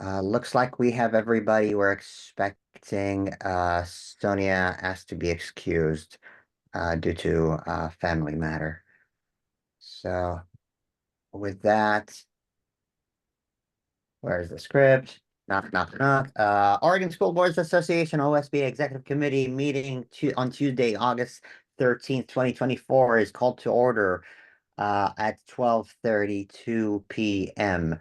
Looks like we have everybody. We're expecting Sonia asked to be excused due to family matter. So with that, where's the script? Knock, knock, knock. Oregon School Boards Association, OSBA Executive Committee meeting on Tuesday, August 13th, 2024 is called to order at 12:32 p.m.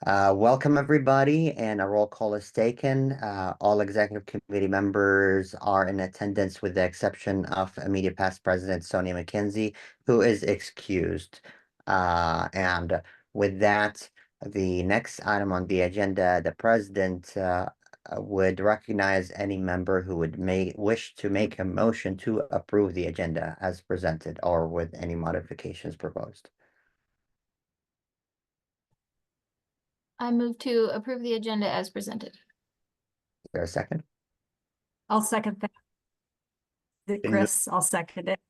Welcome everybody, and a roll call is taken. All executive committee members are in attendance with the exception of immediate past president Sonia McKenzie, who is excused. And with that, the next item on the agenda, the president would recognize any member who would wish to make a motion to approve the agenda as presented or with any modifications proposed. I move to approve the agenda as presented. Is there a second? I'll second that. Chris, I'll second it.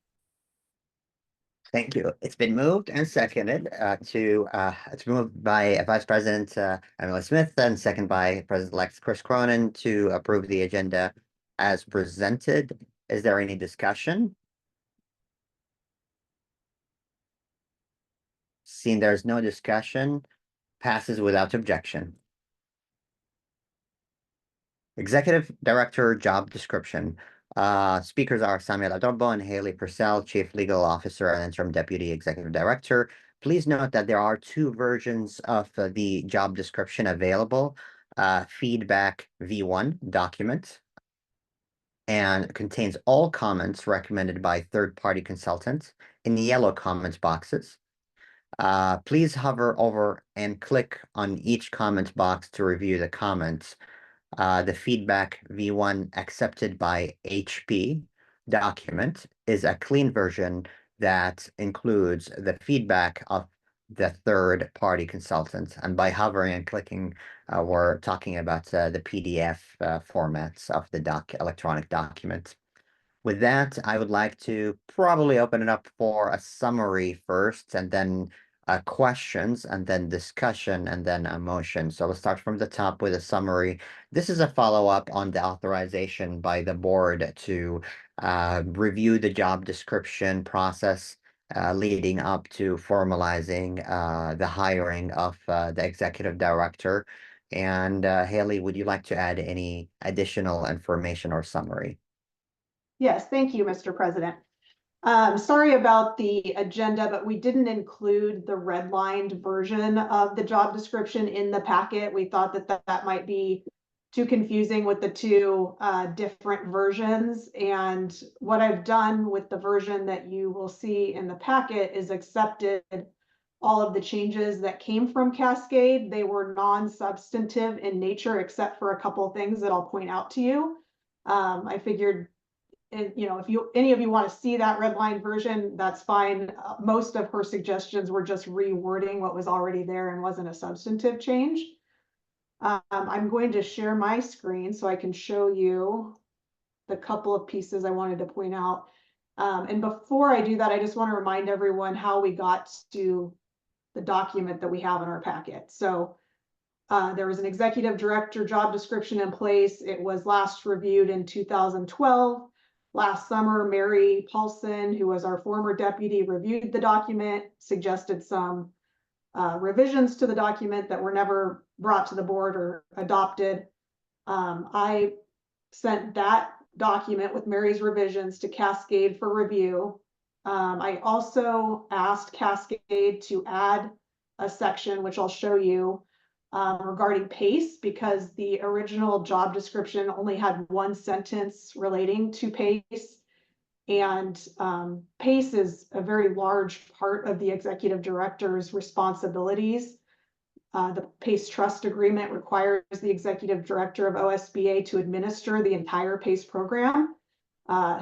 Thank you. It's been moved and seconded it's moved by Vice President Emily Smith and second by President-elect Chris Cronin to approve the agenda as presented. Is there any discussion? Seeing there's no discussion, passes without objection. Executive Director job description. Speakers are Samuel Adorbo and Haley Purcell, Chief Legal Officer and Interim Deputy Executive Director. Please note that there are two versions of the job description available. Feedback V1 document and contains all comments recommended by third-party consultants in the yellow comments boxes. Please hover over and click on each comment box to review the comments. The feedback V1 accepted by HP document is a clean version that includes the feedback of the third-party consultants. And by hovering and clicking, we're talking about the PDF formats of the electronic document. With that, I would like to probably open it up for a summary first, and then questions, and then discussion, and then a motion. So we'll start from the top with a summary. This is a follow-up on the authorization by the board to review the job description process leading up to formalizing the hiring of the executive director. And Haley, would you like to add any additional information or summary? Yes, thank you, Mr. President. Sorry about the agenda, but we didn't include the redlined version of the job description in the packet. We thought that might be too confusing with the two different versions. And what I've done with the version that you will see in the packet is accepted all of the changes that came from Cascade. They were non-substantive in nature, except for a couple of things that I'll point out to you. I figured, and if any of you want to see that red line version, that's fine. Most of her suggestions were just rewording what was already there and wasn't a substantive change. I'm going to share my screen so I can show you the couple of pieces I wanted to point out. And before I do that, I just want to remind everyone how we got to the document that we have in our packet. So there was an executive director job description in place. It was last reviewed in 2012. Last summer, Mary Paulson, who was our former deputy, reviewed the document, suggested some revisions to the document that were never brought to the board or adopted. I sent that document with Mary's revisions to Cascade for review. I also asked Cascade to add a section, which I'll show you, regarding PACE, because the original job description only had one sentence relating to PACE. And PACE is a very large part of the executive director's responsibilities. The PACE trust agreement requires the executive director of OSBA to administer the entire PACE program.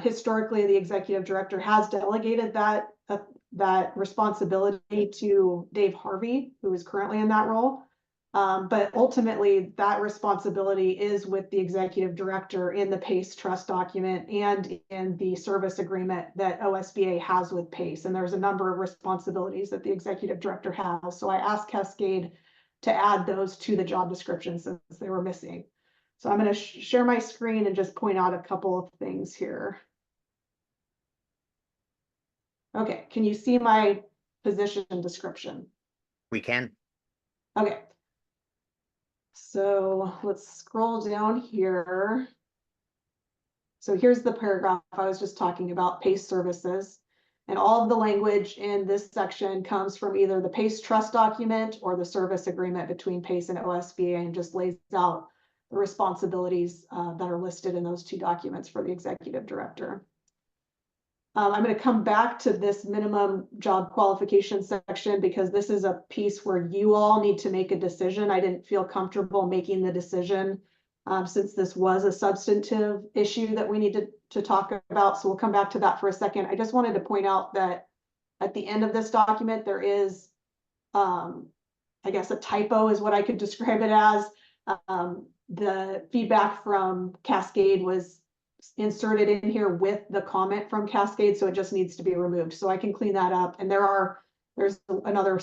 Historically, the executive director has delegated that responsibility to Dave Harvey, who is currently in that role. But ultimately, that responsibility is with the executive director in the PACE trust document and in the service agreement that OSBA has with PACE. And there's a number of responsibilities that the executive director has. So I asked Cascade to add those to the job description since they were missing. So I'm going to share my screen and just point out a couple of things here. Okay, can you see my position description? We can. Okay. So let's scroll down here. So here's the paragraph I was just talking about, PACE services. And all of the language in this section comes from either the PACE trust document or the service agreement between PACE and OSBA, and just lays out the responsibilities that are listed in those two documents for the executive director. I'm going to come back to this minimum job qualification section because this is a piece where you all need to make a decision. I didn't feel comfortable making the decision since this was a substantive issue that we needed to talk about. So we'll come back to that for a second. I just wanted to point out that at the end of this document, there is, I guess, a typo is what I could describe it as. The feedback from Cascade was inserted in here with the comment from Cascade, so it just needs to be removed. So I can clean that up. And there's another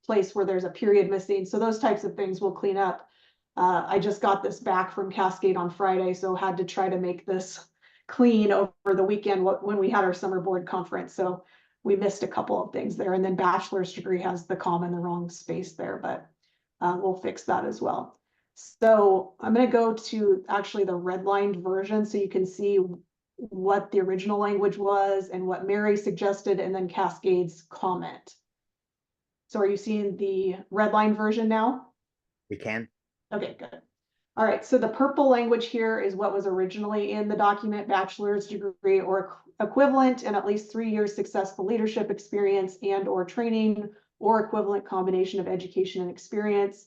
place where there's a period missing. So those types of things we'll clean up. I just got this back from Cascade on Friday, so had to try to make this clean over the weekend when we had our summer board conference. So we missed a couple of things there. And then bachelor's degree has the comma in the wrong space there, but we'll fix that as well. So I'm going to go to actually the redlined version so you can see what the original language was and what Mary suggested, and then Cascade's comment. So are you seeing the redline version now? We can. Okay, good. All right, so the purple language here is what was originally in the document: bachelor's degree or equivalent and at least 3 years successful leadership experience and or training or equivalent combination of education and experience.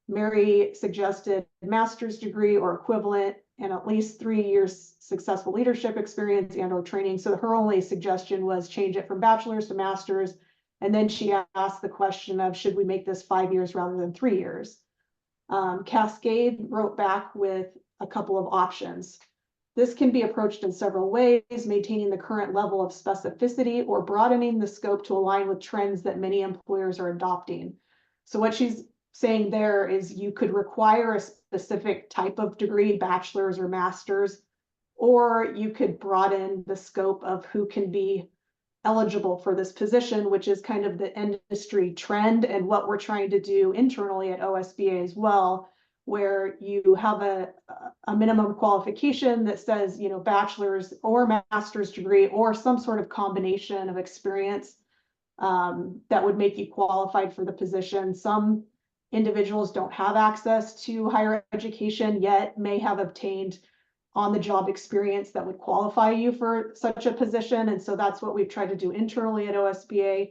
Mary suggested master's degree or equivalent and at least 3 years successful leadership experience and or training. So her only suggestion was change it from bachelor's to master's. And then she asked the question of, should we make this 5 years rather than 3 years? Cascade wrote back with a couple of options. This can be approached in several ways, maintaining the current level of specificity or broadening the scope to align with trends that many employers are adopting. So what she's saying there is you could require a specific type of degree, bachelor's or master's, or you could broaden the scope of who can be eligible for this position, which is kind of the industry trend and what we're trying to do internally at OSBA as well, where you have a minimum qualification that says, you know, bachelor's or master's degree or some sort of combination of experience that would make you qualified for the position. Some individuals don't have access to higher education yet, may have obtained on-the-job experience that would qualify you for such a position. And so that's what we've tried to do internally at OSBA.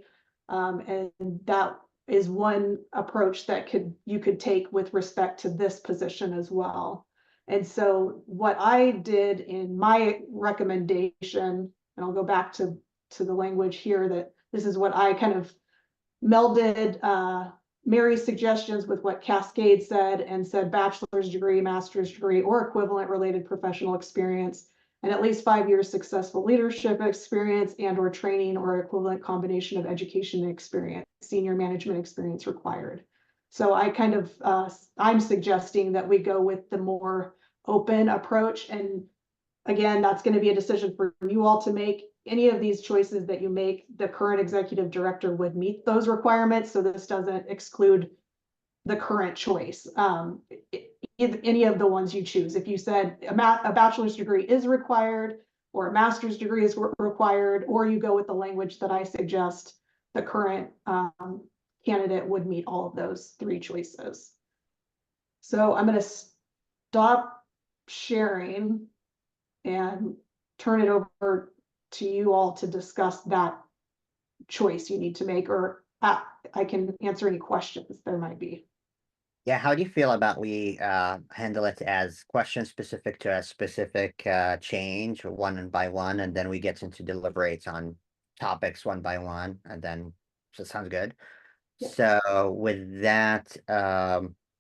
And that is one approach that you could take with respect to this position as well. And so what I did in my recommendation, and I'll go back to the language here, that this is what I kind of melded Mary's suggestions with what Cascade said, and said bachelor's degree, master's degree, or equivalent related professional experience, and at least 5 years successful leadership experience and or training or equivalent combination of education and experience, senior management experience required. So I kind of, I'm suggesting that we go with the more open approach. And again, that's going to be a decision for you all to make. Any of these choices that you make, the current executive director would meet those requirements. So this doesn't exclude the current choice. Any of the ones you choose. If you said a bachelor's degree is required or a master's degree is required, or you go with the language that I suggest, the current candidate would meet all of those 3 choices. So I'm going to stop sharing and turn it over to you all to discuss that choice you need to make, or I can answer any questions there might be. Yeah, how do you feel about we handle it as question specific to a specific change, one by one, and then we get into deliberate on topics one by one, and then, so it sounds good. Yeah. So with that,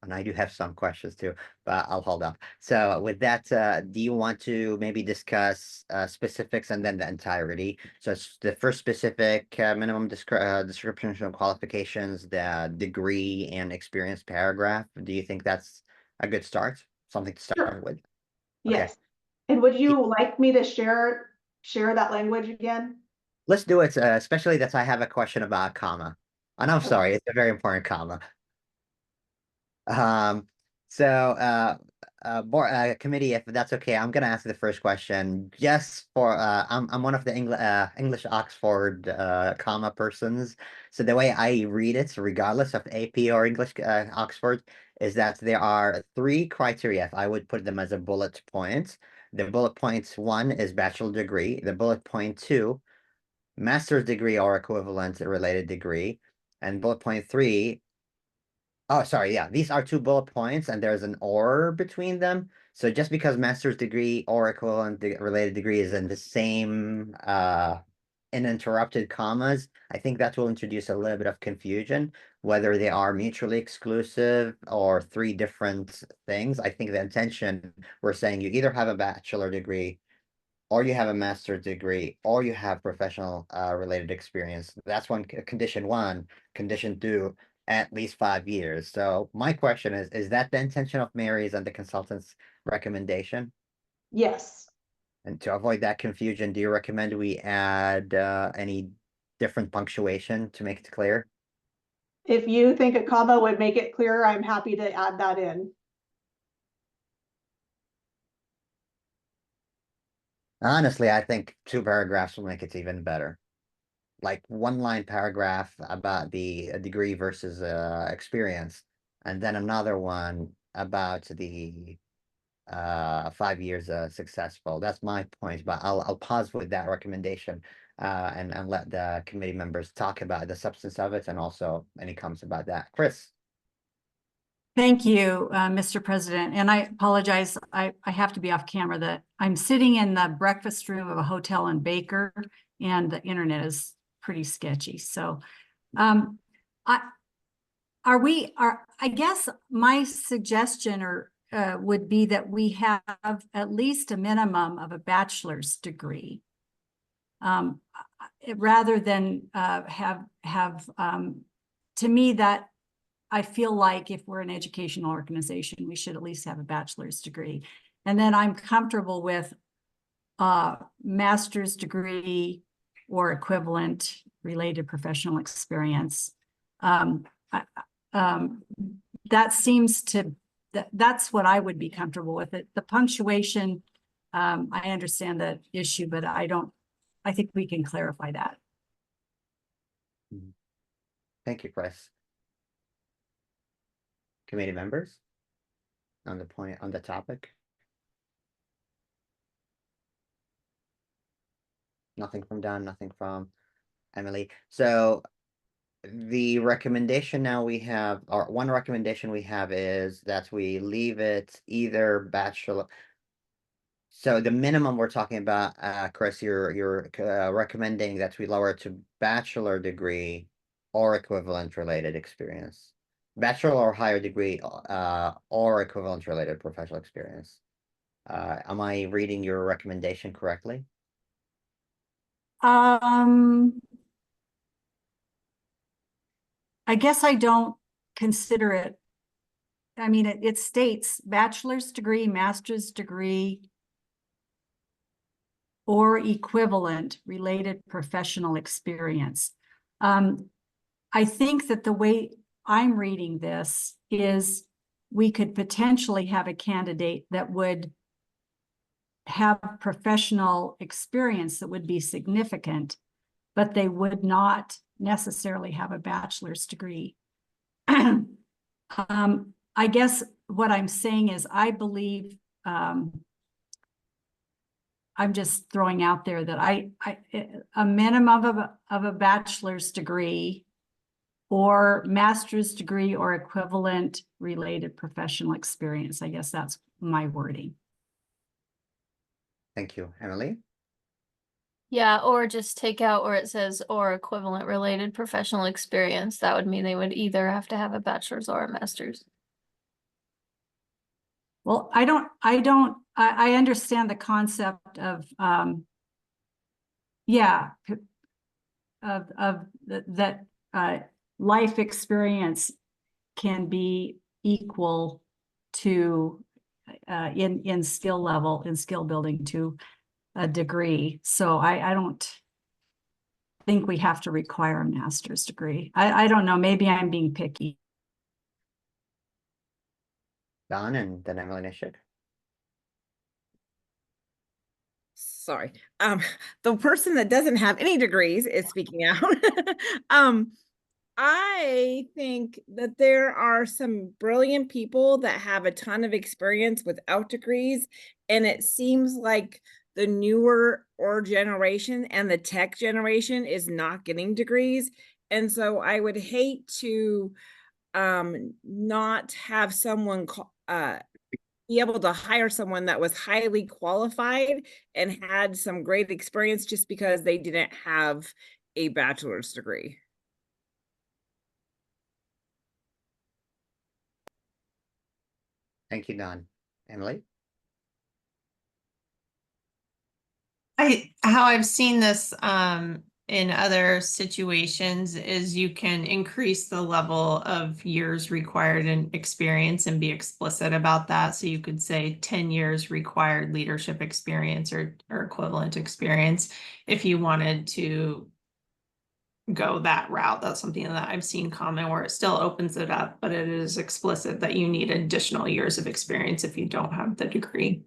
And I do have some questions too, but I'll hold up. So with that, do you want to maybe discuss specifics and then the entirety? So it's the first specific minimum description of qualifications, the degree and experience paragraph. Do you think that's a good start? Something to start with? Okay. Yes. And would you like me to share that language again? Let's do it, especially that I have a question about a comma. And I'm sorry, it's a very important comma. Um, so, board, committee, if that's okay, I'm gonna ask the first question just for, I'm one of the English Oxford, comma persons. So the way I read it, regardless of AP or English, Oxford, is that there are three criteria. If I would put them as a bullet point. The bullet point one is bachelor degree. The bullet point two, master's degree or equivalent related degree. And bullet point three, oh, sorry. Yeah, these are two bullet points, and there's an or between them. So just because master's degree or equivalent related degree is in the same uninterrupted commas, I think that will introduce a little bit of confusion, whether they are mutually exclusive or three different things. I think the intention, we're saying you either have a bachelor degree or you have a master's degree, or you have professional related experience. That's condition one. Condition two, at least 5 years. So my question is that the intention of Mary's and the consultant's recommendation? Yes. And to avoid that confusion, do you recommend we add any different punctuation to make it clear? If you think a comma would make it clearer, I'm happy to add that in. Honestly, I think two paragraphs will make it even better. Like one line paragraph about the degree versus experience, and then another one about the 5 years successful. That's my point, but I'll pause with that recommendation and let the committee members talk about the substance of it and also any comments about that. Chris. Thank you, Mr. President. And I apologize, I have to be off camera, that I'm sitting in the breakfast room of a hotel in Baker and the internet is pretty sketchy. So I guess my suggestion would be that we have at least a minimum of a bachelor's degree. Rather than to me, that I feel like if we're an educational organization, we should at least have a bachelor's degree. And then I'm comfortable with master's degree or equivalent related professional experience. That seems to, that's what I would be comfortable with. It. The punctuation, I understand the issue, but I think we can clarify that. Thank you, Chris. Committee members on the point, on the topic. Nothing from Don, nothing from Emily. So the recommendation now we have, or one recommendation we have is that we leave it either bachelor. So the minimum we're talking about, Chris, you're recommending that we lower it to bachelor degree or equivalent related experience. Bachelor or higher degree or equivalent related professional experience. Am I reading your recommendation correctly? I guess I don't consider it. I mean, it states bachelor's degree, master's degree, or equivalent related professional experience. I think that the way I'm reading this is we could potentially have a candidate that would have professional experience that would be significant, but they would not necessarily have a bachelor's degree. I guess what I'm saying is I believe, I'm just throwing out there that a minimum of a bachelor's degree or master's degree or equivalent related professional experience. I guess that's my wording. Thank you, Emily. Yeah, or just take out where it says or equivalent related professional experience. That would mean they would either have to have a bachelor's or a master's. Well, I understand the concept of, yeah, that life experience can be equal to in skill building to a degree. So I don't think we have to require a master's degree. I don't know, maybe I'm being picky. Don and then Emily Nishik. Sorry. The person that doesn't have any degrees is speaking out. I think that there are some brilliant people that have a ton of experience without degrees, and it seems like the newer generation and the tech generation is not getting degrees. And so I would hate to not have someone be able to hire someone that was highly qualified and had some great experience just because they didn't have a bachelor's degree. Thank you, Don. Emily? How I've seen this in other situations is you can increase the level of years required in experience and be explicit about that. So you could say 10 years required leadership experience or equivalent experience if you wanted to go that route. That's something that I've seen common where it still opens it up, but it is explicit that you need additional years of experience if you don't have the degree.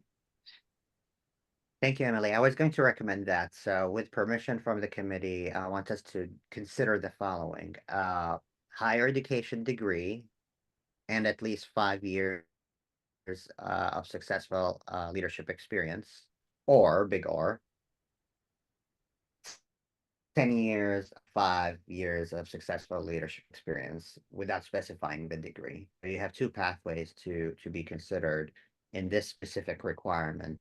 Thank you, Emily. I was going to recommend that. So with permission from the committee, I want us to consider the following. Higher education degree and at least 5 years of successful leadership experience, or big or 10 years, 5 years of successful leadership experience without specifying the degree. So you have two pathways to be considered in this specific requirement.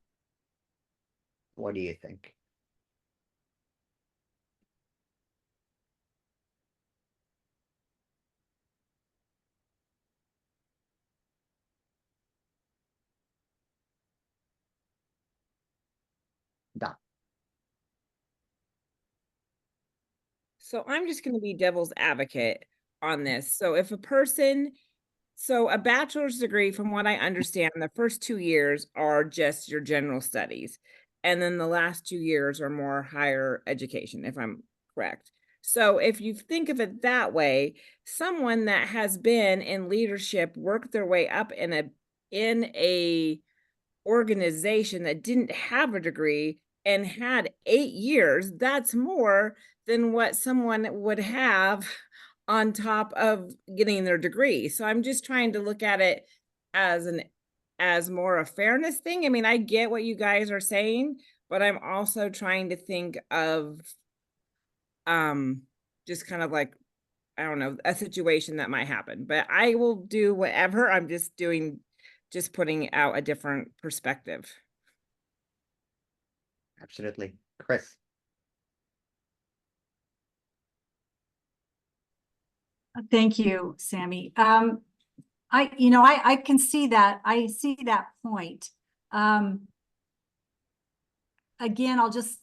What do you think? Don. So I'm just going to be devil's advocate on this. So if a person, so a bachelor's degree, from what I understand, the first 2 years are just your general studies. And then the last 2 years are more higher education, if I'm correct. So if you think of it that way, someone that has been in leadership, worked their way up in a organization that didn't have a degree and had 8 years, that's more than what someone would have on top of getting their degree. So I'm just trying to look at it as more a fairness thing. I mean, I get what you guys are saying, but I'm also trying to think of just kind of like, I don't know, a situation that might happen. But I will do whatever. I'm just putting out a different perspective. Absolutely. Chris. Thank you, Sammy. I can see that. I see that point. Again, I'll just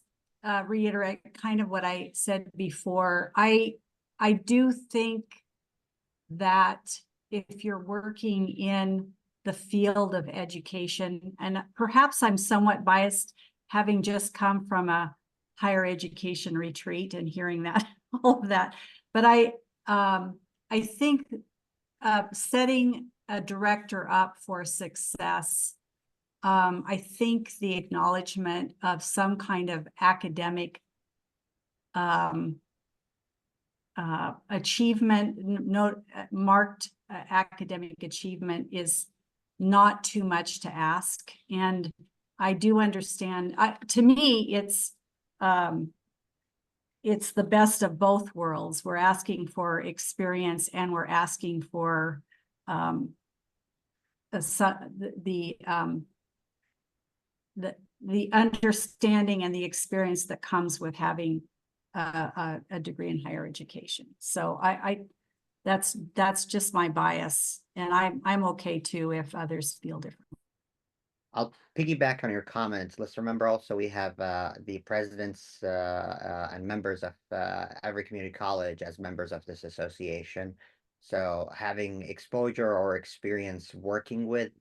reiterate kind of what I said before. I do think that if you're working in the field of education, and perhaps I'm somewhat biased, having just come from a higher education retreat and hearing that, all of that, but I think setting a director up for success, I think the acknowledgement of some kind of academic achievement, marked academic achievement is not too much to ask. And I do understand, to me, it's the best of both worlds. We're asking for experience and we're asking for the understanding and the experience that comes with having a degree in higher education. So that's just my bias, and I'm okay too if others feel different. I'll piggyback on your comments. Let's remember also we have the presidents and members of every community college as members of this association. So having exposure or experience working with,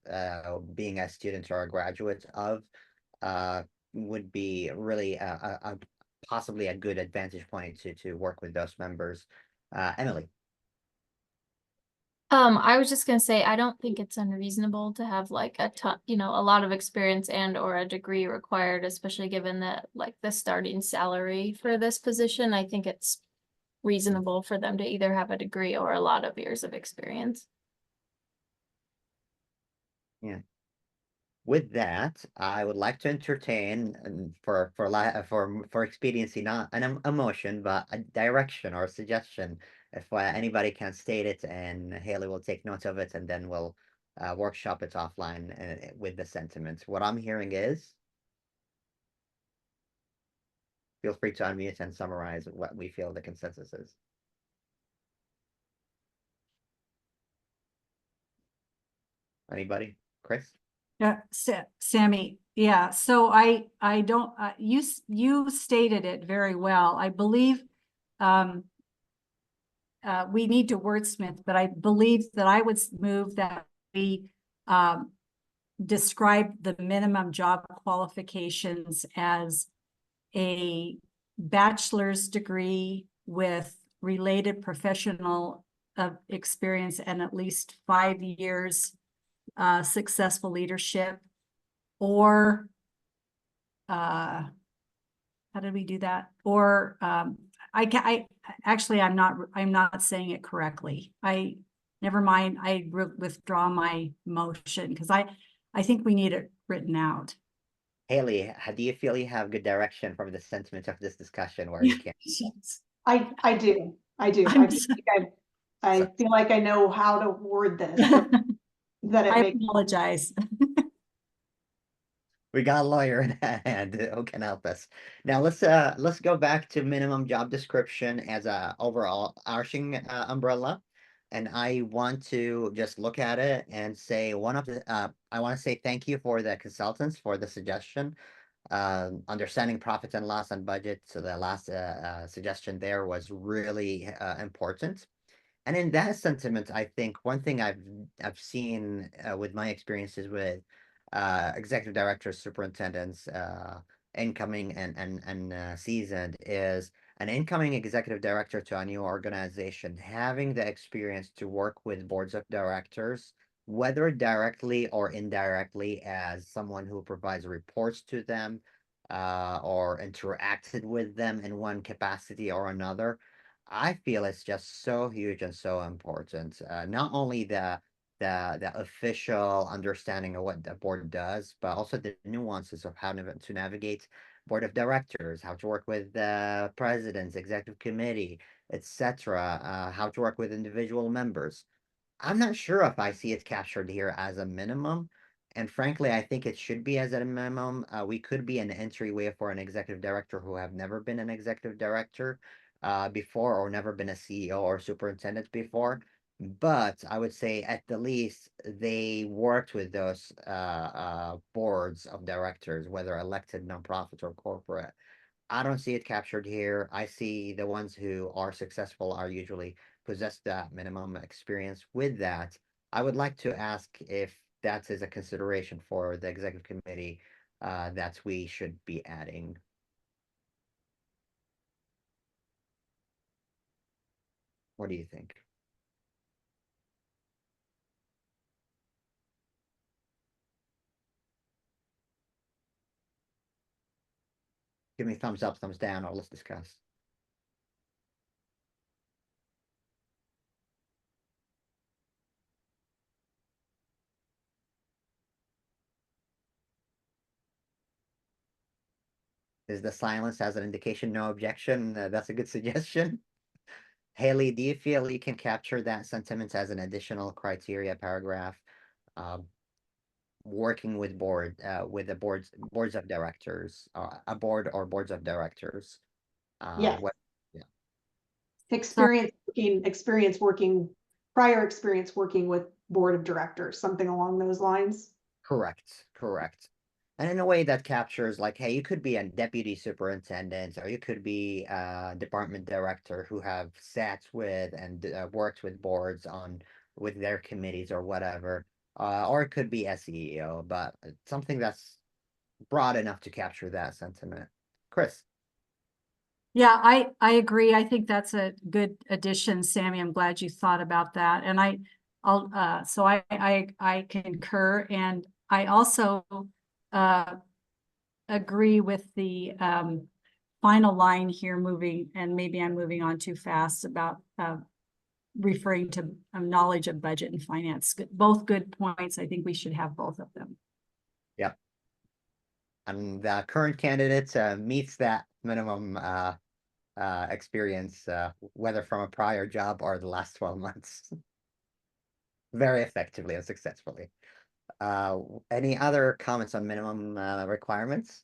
being a student or a graduate of, would be really possibly a good advantage point to work with those members. Emily. I was just gonna say, I don't think it's unreasonable to have like a ton, a lot of experience and or a degree required, especially given that like the starting salary for this position. I think it's reasonable for them to either have a degree or a lot of years of experience. Yeah. With that, I would like to entertain, and for expediency, not an emotion, but a direction or a suggestion. If anybody can state it, and Haley will take note of it, and then we'll workshop it offline with the sentiment. What I'm hearing is, feel free to unmute and summarize what we feel the consensus is. Anybody? Chris? Yeah, Sammy, yeah, so I don't, you stated it very well. I believe we need to wordsmith, but I believe that I would move that we describe the minimum job qualifications as a bachelor's degree with related professional experience and at least 5 years successful leadership, or how did we do that? Or I actually, I'm not saying it correctly. Never mind. I withdraw my motion because I think we need it written out. Haley, how do you feel you have good direction from the sentiment of this discussion where you can? I do. I feel like I feel like I know how to word this. That it I makes apologize. We got a lawyer in hand who can help us. Now let's go back to minimum job description as a overall arching umbrella. And I want to just look at it and say I want to say thank you for the consultants for the suggestion. Understanding profit and loss and budget. So the last suggestion there was really important. And in that sentiment, I think one thing I've seen with my experiences with executive directors, superintendents, incoming and seasoned, is an incoming executive director to a new organization having the experience to work with boards of directors, whether directly or indirectly, as someone who provides reports to them or interacted with them in one capacity or another. I feel it's just so huge and so important. Not only the official understanding of what the board does, but also the nuances of how to navigate board of directors, how to work with the presidents, executive committee, etc. How to work with individual members. I'm not sure if I see it captured here as a minimum. And frankly, I think it should be as a minimum. We could be an entryway for an executive director who have never been an executive director before, or never been a CEO or superintendent before. But I would say at the least they worked with those boards of directors, whether elected, nonprofit, or corporate. I don't see it captured here. I see the ones who are successful are usually possess that minimum experience. With that, I would like to ask if that is a consideration for the executive committee that we should be adding. What do you think? Give me thumbs up, thumbs down, or let's discuss. Is the silence as an indication no objection? That's a good suggestion. Haley, do you feel you can capture that sentiment as an additional criteria paragraph? Working with with the boards of directors, a board or boards of directors. Yeah. Yeah. Prior experience working with board of directors, something along those lines. Correct, correct. And in a way that captures like, hey, you could be a deputy superintendent, or you could be a department director who have sat with and worked with boards on with their committees or whatever. Or it could be SEO, but something that's broad enough to capture that sentiment. Chris. Yeah, I agree. I think that's a good addition, Sammy. I'm glad you thought about that. And so I concur, and I also agree with the final line here moving, and maybe I'm moving on too fast about referring to knowledge of budget and finance. Both good points. I think we should have both of them. Yep. And the current candidate meets that minimum experience, whether from a prior job or the last 12 months, very effectively and successfully. Any other comments on minimum requirements?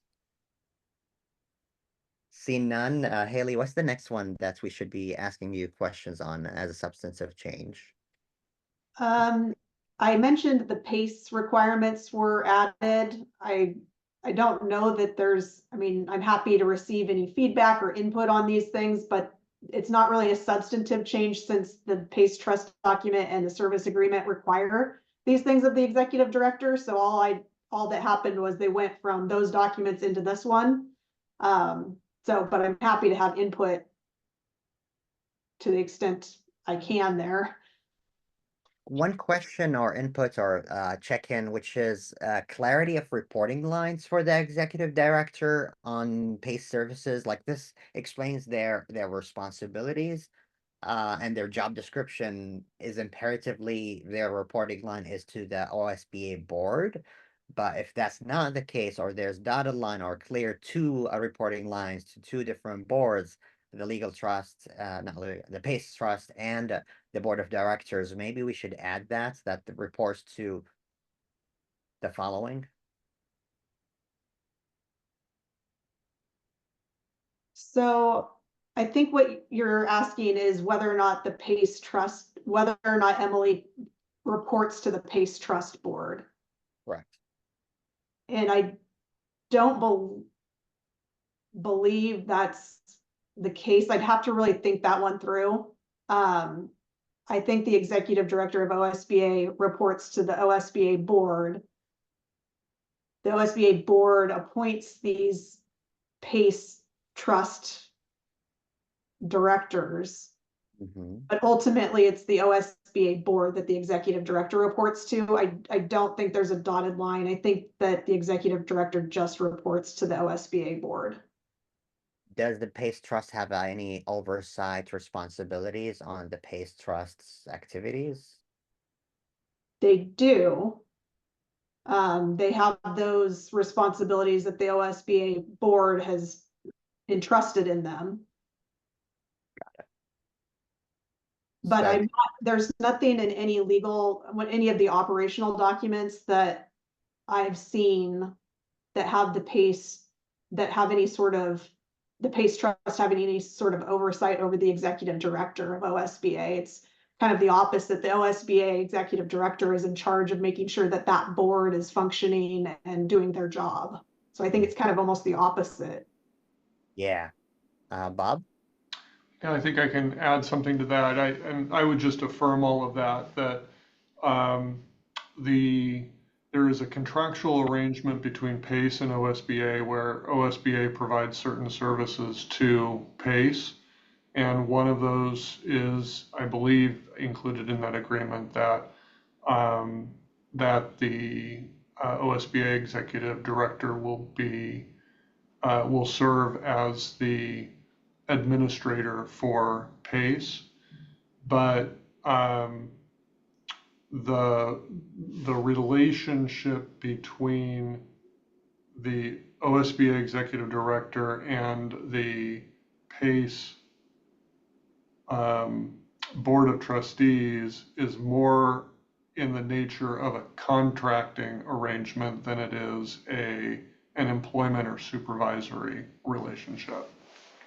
Seeing none, Haley, what's the next one that we should be asking you questions on as a substantive change? I mentioned the PACE requirements were added. I don't know that I'm happy to receive any feedback or input on these things, but it's not really a substantive change since the PACE trust document and the service agreement require these things of the executive director. So all that happened was they went from those documents into this one. But I'm happy to have input to the extent I can there. One question or input or check-in, which is clarity of reporting lines for the executive director on PACE services. Like this explains their responsibilities, and their job description is imperatively their reporting line is to the OSBA board. But if that's not the case, or there's dotted line or clear two reporting lines to two different boards, the legal trust, the PACE trust, and the board of directors, maybe we should add that reports to the following. So I think what you're asking is whether or not whether or not Emily reports to the PACE trust board. Correct. And I don't believe that's the case. I'd have to really think that one through. I think the executive director of OSBA reports to the OSBA board. The OSBA board appoints these PACE trust directors, but ultimately it's the OSBA board that the executive director reports to. I don't think there's a dotted line. I think that the executive director just reports to the OSBA board. Does the PACE Trust have any oversight responsibilities on the PACE Trust's activities? They do. They have those responsibilities that the OSBA board has entrusted in them. Got it. But there's nothing in any any of the operational documents that I've seen that have the PACE trust having any sort of oversight over the executive director of OSBA. It's kind of the opposite. The OSBA executive director is in charge of making sure that that board is functioning and doing their job. So I think it's kind of almost the opposite. Yeah. Bob? Yeah, I think I can add something to that. I would just affirm all of that there is a contractual arrangement between PACE and OSBA where OSBA provides certain services to PACE. And one of those is, I believe, included in that agreement that the OSBA executive director will serve as the administrator for PACE, but the relationship between the OSBA executive director and the PACE board of trustees is more in the nature of a contracting arrangement than it is an employment or supervisory relationship.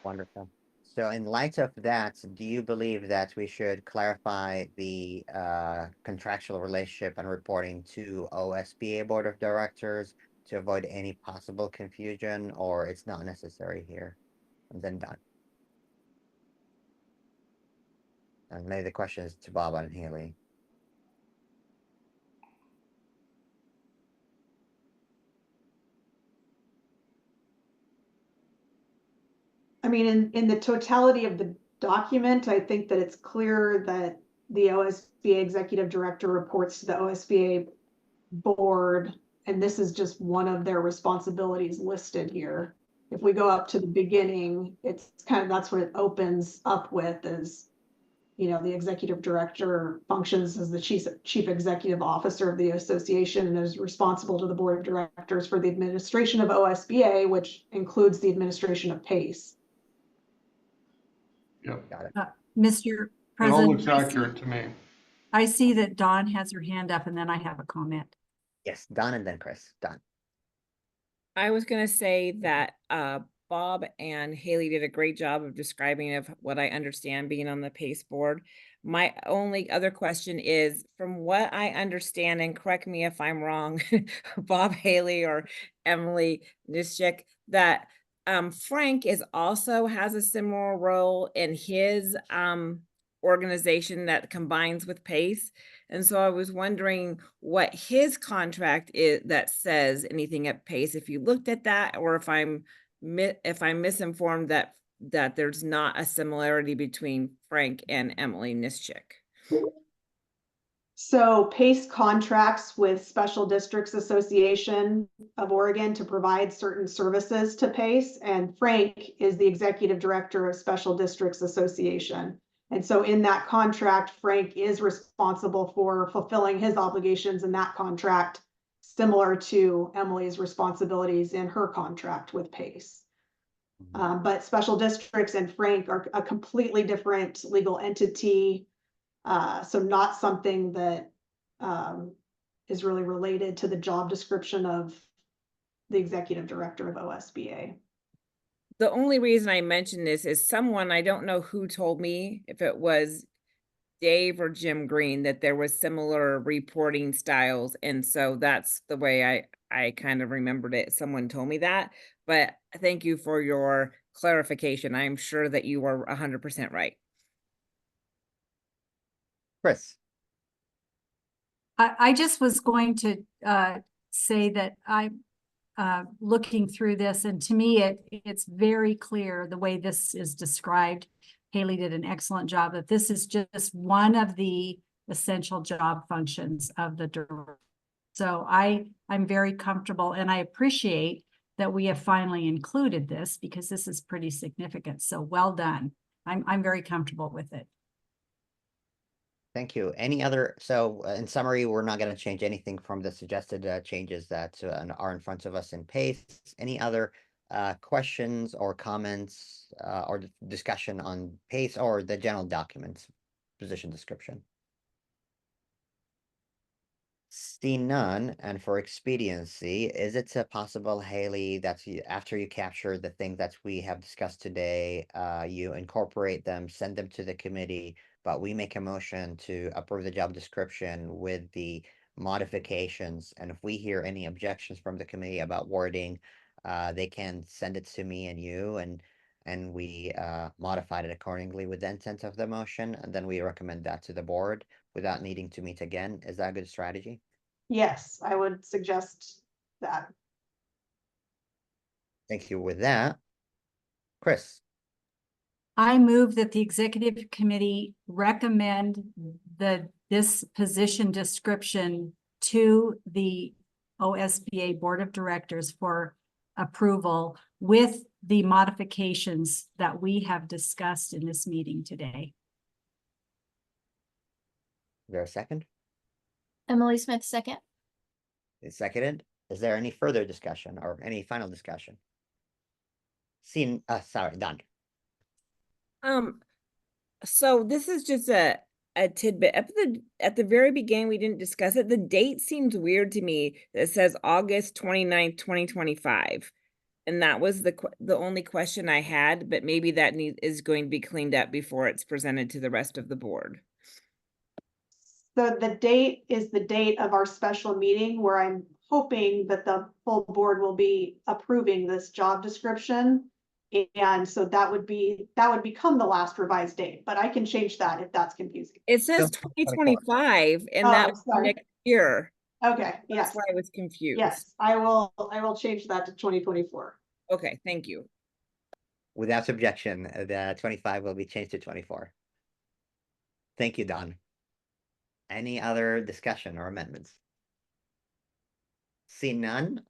Wonderful. So in light of that, do you believe that we should clarify the contractual relationship and reporting to OSBA Board of Directors to avoid any possible confusion, or it's not necessary here? And then done. And maybe the question is to Bob and Haley. I mean, in the totality of the document, I think that it's clear that the OSBA executive director reports to the OSBA board, and this is just one of their responsibilities listed here. If we go up to the beginning, it's kind of, that's what it opens up with is, you know, the executive director functions as the chief executive officer of the association and is responsible to the board of directors for the administration of OSBA, which includes the administration of PACE. Yep. Got it. Mr. It all looks President, accurate to me. I see that Dawn has her hand up and then I have a comment. Yes, Don and then Chris. Don. I was gonna say that Bob and Haley did a great job of describing of what I understand being on the PACE board. My only other question is, from what I understand, and correct me if I'm wrong, Bob Haley or Emily Nischik, that Frank is also has a similar role in his organization that combines with PACE. And so I was wondering what his contract is that says anything at PACE, if you looked at that, or if I'm misinformed that there's not a similarity between Frank and Emily Nischik. So PACE contracts with Special Districts Association of Oregon to provide certain services to PACE, and Frank is the executive director of Special Districts Association. And so in that contract, Frank is responsible for fulfilling his obligations in that contract, similar to Emily's responsibilities in her contract with PACE. But Special Districts and Frank are a completely different legal entity. So not something that is really related to the job description of the executive director of OSBA. The only reason I mention this is someone, I don't know who told me, if it was Dave or Jim Green, that there was similar reporting styles. And so that's the way I kind of remembered it. Someone told me that, but thank you for your clarification. I'm sure that you are 100% right. Chris. I just was going to say that I'm looking through this, and to me, it's very clear the way this is described. Haley did an excellent job that this is just one of the essential job functions of the director. So I'm very comfortable, and I appreciate that we have finally included this because this is pretty significant. So well done. I'm very comfortable with it. Thank you. Any other, so in summary, we're not going to change anything from the suggested changes that are in front of us in PACE. Any other questions or comments or discussion on PACE or the general documents position description? See none, and for expediency, is it possible, Haley, that after you capture the things that we have discussed today, you incorporate them, send them to the committee, but we make a motion to approve the job description with the modifications, and if we hear any objections from the committee about wording, they can send it to me and you, and we modified it accordingly with the intent of the motion, and then we recommend that to the board without needing to meet again. Is that a good strategy? Yes, I would suggest that. Thank you. With that, Chris. I move that the executive committee recommend this position description to the OSBA Board of Directors for approval with the modifications that we have discussed in this meeting today. Is there a second? Emily Smith, second. It's seconded. Is there any further discussion or any final discussion? Sorry, done. So this is just a tidbit. At the very beginning, we didn't discuss it. The date seems weird to me. That says August 29th, 2025. And that was the only question I had, but maybe that is going to be cleaned up before it's presented to the rest of the board. So the date is the date of our special meeting where I'm hoping that the full board will be approving this job description. And so that would become the last revised date, but I can change that if that's confusing. It says 2025 and Oh, that was sorry. next year. Okay, That's yes, why I was confused. yes, I will change that to 2024. Okay, thank you. Without objection, the 25 will be changed to 24. Thank you, Don. Any other discussion or amendments? See none.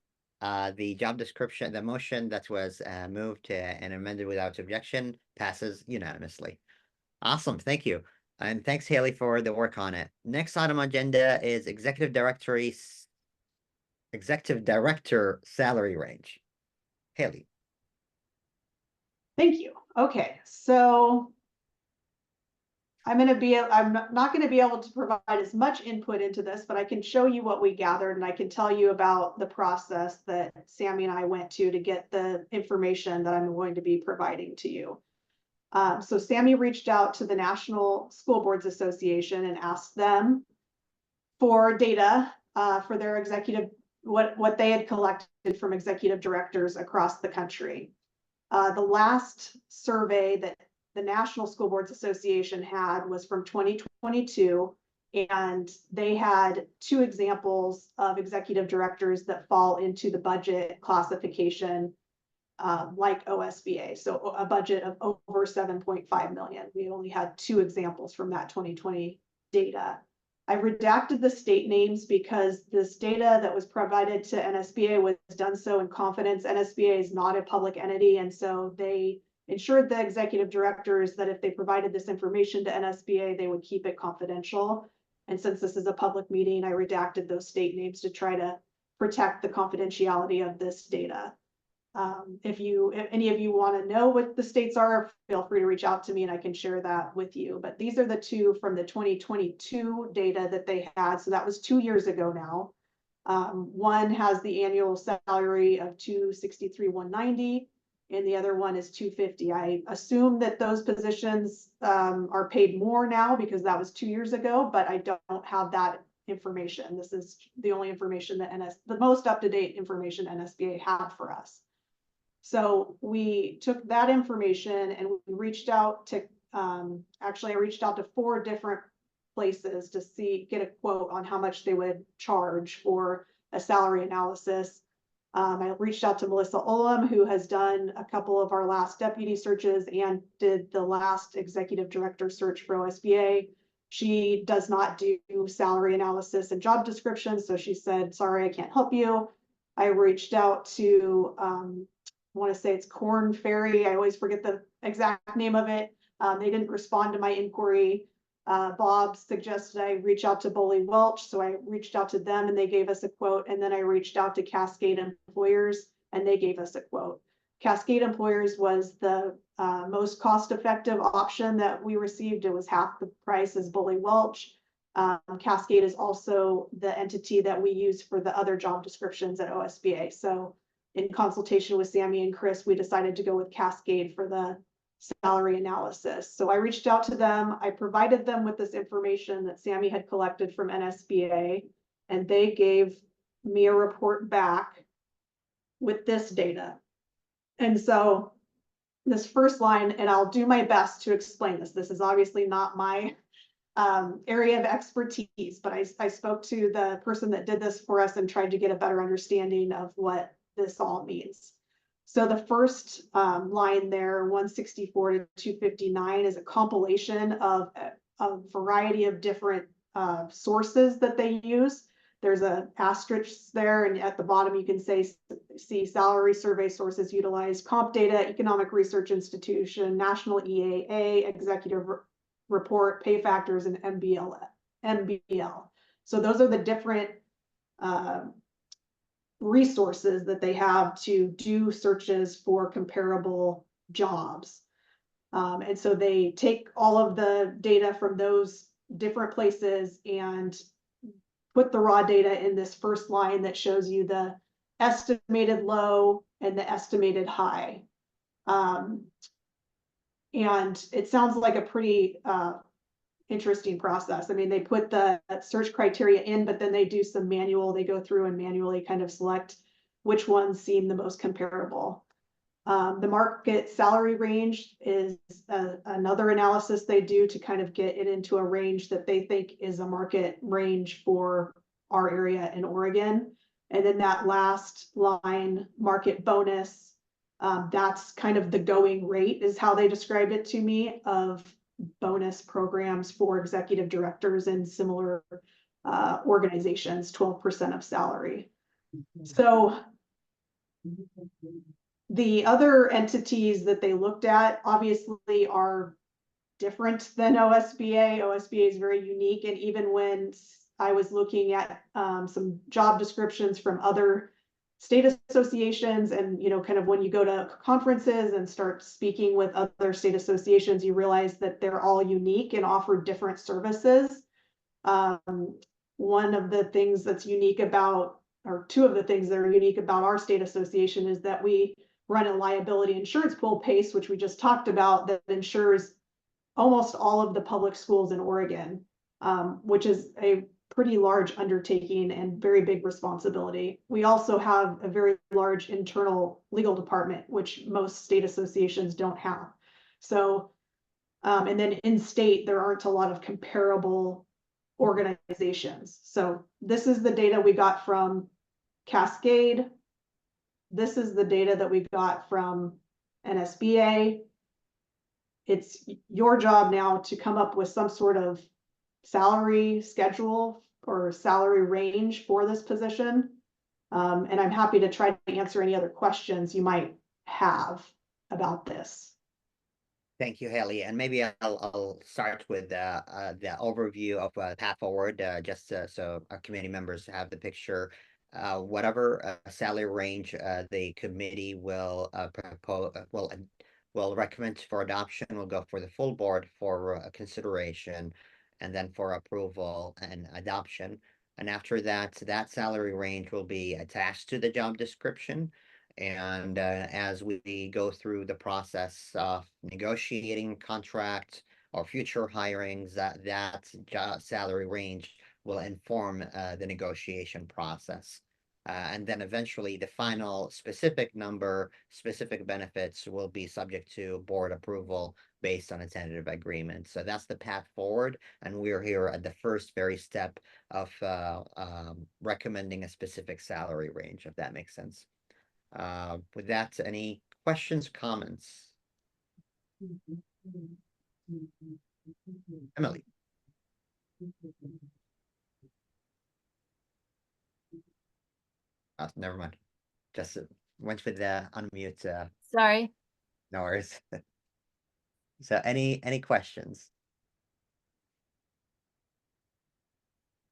The job description, the motion that was moved and amended without objection passes unanimously. Awesome, thank you. And thanks, Haley, for the work on it. Next item on agenda is Executive Director salary range. Haley. Thank you. Okay, so I'm not going to be able to provide as much input into this, but I can show you what we gathered and I can tell you about the process that Sammy and I went to get the information that I'm going to be providing to you. So Sammy reached out to the National School Boards Association and asked them for data for their executive, what they had collected from executive directors across the country. The last survey that the National School Boards Association had was from 2022, and they had 2 examples of executive directors that fall into the budget classification like OSBA, so a budget of over 7.5 million. We only had 2 examples from that 2020 data. I redacted the state names because this data that was provided to NSBA was done so in confidence. NSBA is not a public entity, and so they ensured the executive directors that if they provided this information to NSBA, they would keep it confidential. And since this is a public meeting, I redacted those state names to try to protect the confidentiality of this data. If any of you want to know what the states are, feel free to reach out to me and I can share that with you. But these are the 2 from the 2022 data that they had. So that was 2 years ago now. One has the annual salary of $263,190 and the other one is $250. I assume that those positions are paid more now because that was 2 years ago, but I don't have that information. This is the only information that the most up-to-date information NSBA had for us. So we took that information and we reached out to, actually I reached out to 4 different places to get a quote on how much they would charge for a salary analysis. I reached out to Melissa Olam, who has done a couple of our last deputy searches and did the last executive director search for OSBA. She does not do salary analysis and job descriptions, so she said, sorry, I can't help you. I reached out to, I want to say it's Corn Ferry. I always forget the exact name of it. They didn't respond to my inquiry. Bob suggested I reach out to Boley Welch. So I reached out to them and they gave us a quote. And then I reached out to Cascade Employers and they gave us a quote. Cascade Employers was the most cost-effective option that we received. It was half the price as Boley Welch. Cascade is also the entity that we use for the other job descriptions at OSBA. So in consultation with Sammy and Chris, we decided to go with Cascade for the salary analysis. So I reached out to them. I provided them with this information that Sammy had collected from NSBA, and they gave me a report back with this data. And so this first line, and I'll do my best to explain this. This is obviously not my area of expertise, but I spoke to the person that did this for us and tried to get a better understanding of what this all means. So the first line there, 164 to 259, is a compilation of a variety of different sources that they use. There's a asterisk there, and at the bottom you can see salary survey sources utilized, comp data, economic research institution, national EAA, executive report, pay factors, and MBL. So those are the different resources that they have to do searches for comparable jobs. And so they take all of the data from those different places and put the raw data in this first line that shows you the estimated low, and the estimated high. And it sounds like a pretty interesting process. I mean, they put the search criteria in, but then they do some manual, they go through and manually kind of select which ones seem the most comparable. The market salary range is another analysis they do to kind of get it into a range that they think is a market range for our area in Oregon. And then that last line, market bonus, that's kind of the going rate is how they described it to me, of bonus programs for executive directors in similar organizations, 12% of salary. So the other entities that they looked at obviously are different than OSBA. OSBA is very unique. And even when I was looking at some job descriptions from other state associations, and, you know, kind of when you go to conferences and start speaking with other state associations, you realize that they're all unique and offer different services. One of the things that's unique about, or two of the things that are unique about our state association, is that we run a liability insurance pool, PACE, which we just talked about, that insures almost all of the public schools in Oregon, which is a pretty large undertaking and very big responsibility. We also have a very large internal legal department, which most state associations don't have. So, and then in state, there aren't a lot of comparable organizations. So this is the data we got from Cascade. This is the data that we got from NSBA. It's your job now to come up with some sort of salary schedule or salary range for this position. And I'm happy to try to answer any other questions you might have about this. Thank you, Haley. And maybe I'll start with the overview of path forward, just so our committee members have the picture. Whatever salary range the committee will propose, will recommend for adoption, will go for the full board for consideration, and then for approval and adoption. And after that, that salary range will be attached to the job description. And as we go through the process of negotiating contract or future hirings, that salary range will inform the negotiation process. And then eventually the final specific number, specific benefits will be subject to board approval based on a tentative agreement. So that's the path forward. And we're here at the first very step of recommending a specific salary range, if that makes sense. With that, any questions, comments? Emily. Never mind. Just went with the unmute. Sorry. No worries. So any questions?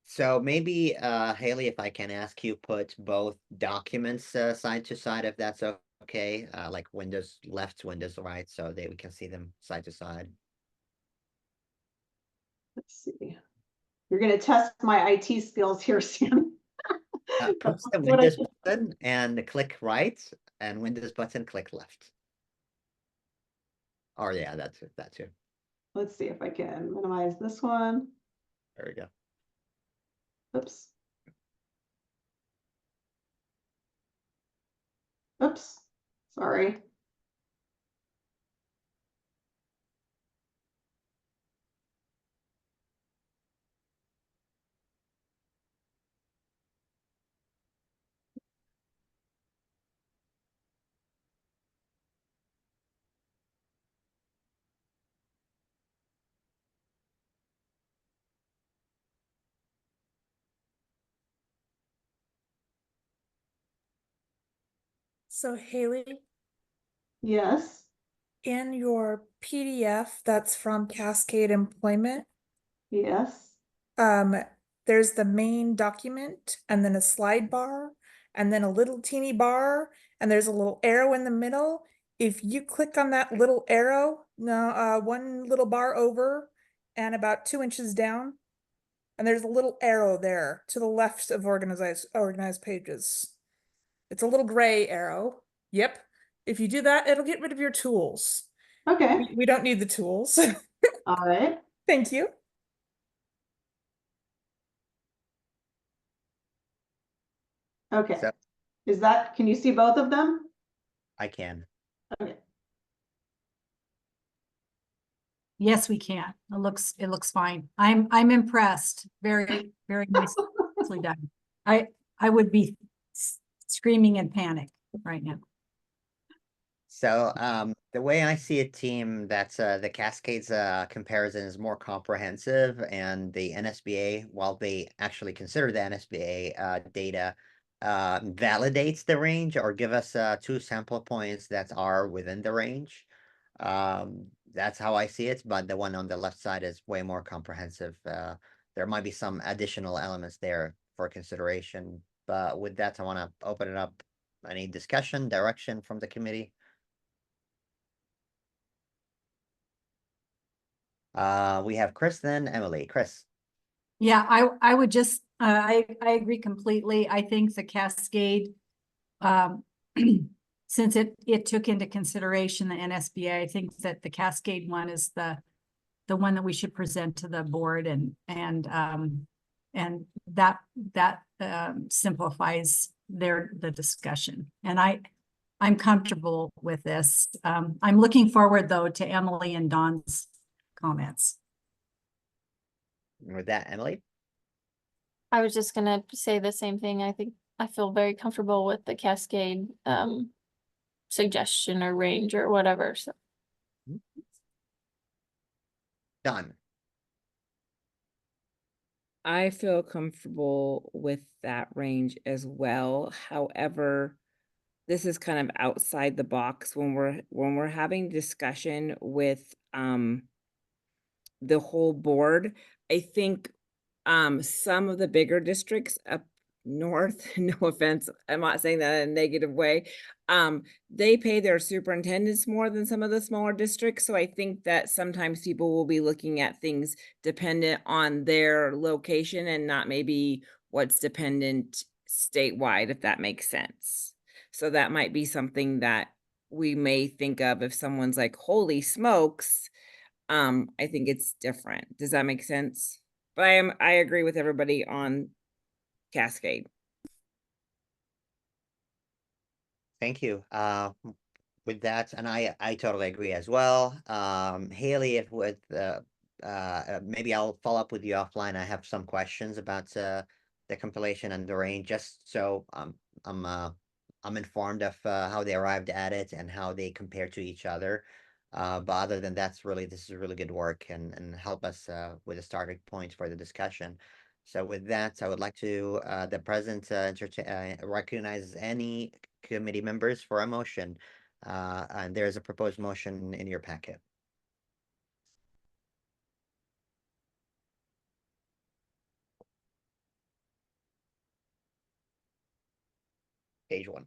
So maybe Haley, if I can ask you, put both documents side to side, if that's okay, like windows left, windows right, so we can see them side to side. Let's see. You're going to test my IT skills here, Sam. Press the Windows button and click right, and Windows button, click left. Or yeah, that's it, that too. Let's see if I can minimize this one. There we go. Oops. Oops. Sorry. So Haley, Yes. in your PDF that's from Cascade Employment, Yes. there's the main document and then a slide bar and then a little teeny bar and there's a little arrow in the middle. If you click on that little arrow, one little bar over and about 2 inches down, and there's a little arrow there to the left of organized pages. It's a little gray arrow. Yep. If you do that, it'll get rid of your tools. Okay, We don't need the tools. all right. Thank you. Okay. So Can you see both of them? I can. Okay. Yes, we can. It looks fine. I'm impressed. Very, very nicely done. I would be screaming in panic right now. So the way I see a team, that's the Cascades comparison is more comprehensive, and the NSBA, while they actually consider the NSBA data, validates the range or give us two sample points that are within the range. That's how I see it, but the one on the left side is way more comprehensive. There might be some additional elements there for consideration, but with that, I want to open it up. Any discussion, direction from the committee? We have Chris, then Emily. Chris. Yeah, I would just, I agree completely. I think the Cascade, since it took into consideration the NSBA, I think that the Cascade one is the one that we should present to the board, and that simplifies the discussion. And I'm comfortable with this. I'm looking forward though to Emily and Dawn's comments. With that, Emily. I was just gonna say the same thing. I think I feel very comfortable with the Cascade suggestion or range or whatever. So Done. I feel comfortable with that range as well. However, this is kind of outside the box when we're having discussion with the whole board. I think some of the bigger districts up north, no offense, I'm not saying that in a negative way, they pay their superintendents more than some of the smaller districts. So I think that sometimes people will be looking at things dependent on their location and not maybe what's dependent statewide, if that makes sense. So that might be something that we may think of if someone's like, holy smokes. I think it's different. Does that make sense? But I agree with everybody on Cascade. Thank you. With that, and I totally agree as well. Haley, if with maybe I'll follow up with you offline. I have some questions about the compilation and the range, just so I'm informed of how they arrived at it and how they compare to each other. But other than that, this is really good work and help us with a starting point for the discussion. So with that, I would like to the president recognize any committee members for a motion. And there is a proposed motion in your packet. Page 1.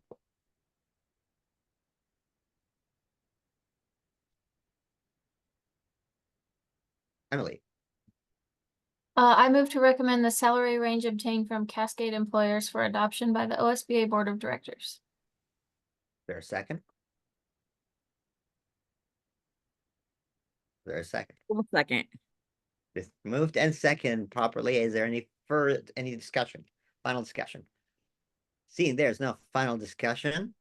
Emily. I move to recommend the salary range obtained from Cascade employers for adoption by the OSBA Board of Directors. Is there a second? Is there a second? Second. It's moved and second properly. Is there any further discussion? Final discussion? Seeing there's no final discussion.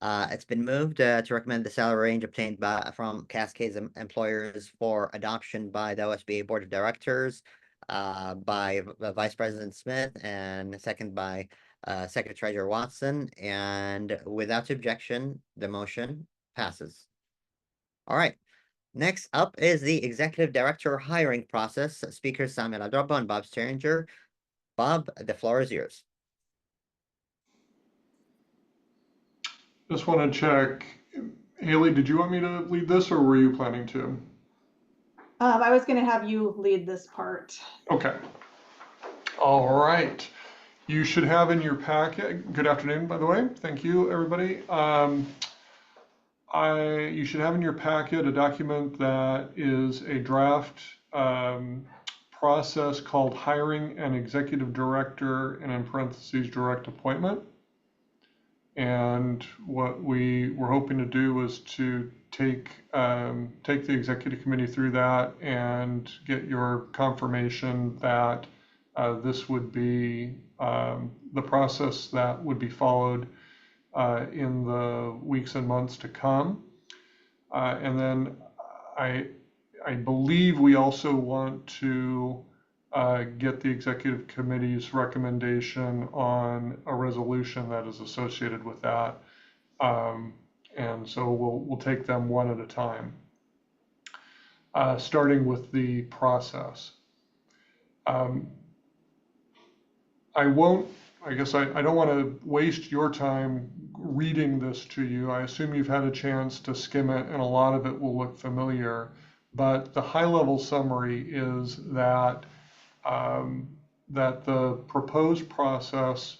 It's been moved to recommend the salary range obtained from Cascade's employers for adoption by the OSBA Board of Directors, by Vice President Smith, and second by Secretary Treasurer Watson. And without objection, the motion passes. All right. Next up is the Executive Director hiring process. Speakers Samuel Adraba and Bob Sterringer. Bob, the floor is yours. Just want to check. Haley, did you want me to lead this or were you planning to? I was going to have you lead this part. Okay. All right. You should have in your packet, good afternoon, by the way. Thank you, everybody. You should have in your packet a document that is a draft process called hiring an executive director, and in parentheses, direct appointment. And what we were hoping to do was to take the executive committee through that and get your confirmation that this would be the process that would be followed in the weeks and months to come. And then I believe we also want to get the executive committee's recommendation on a resolution that is associated with that. And so we'll take them one at a time, starting with the process. I don't want to waste your time reading this to you. I assume you've had a chance to skim it, and a lot of it will look familiar. But the high-level summary is that that the proposed process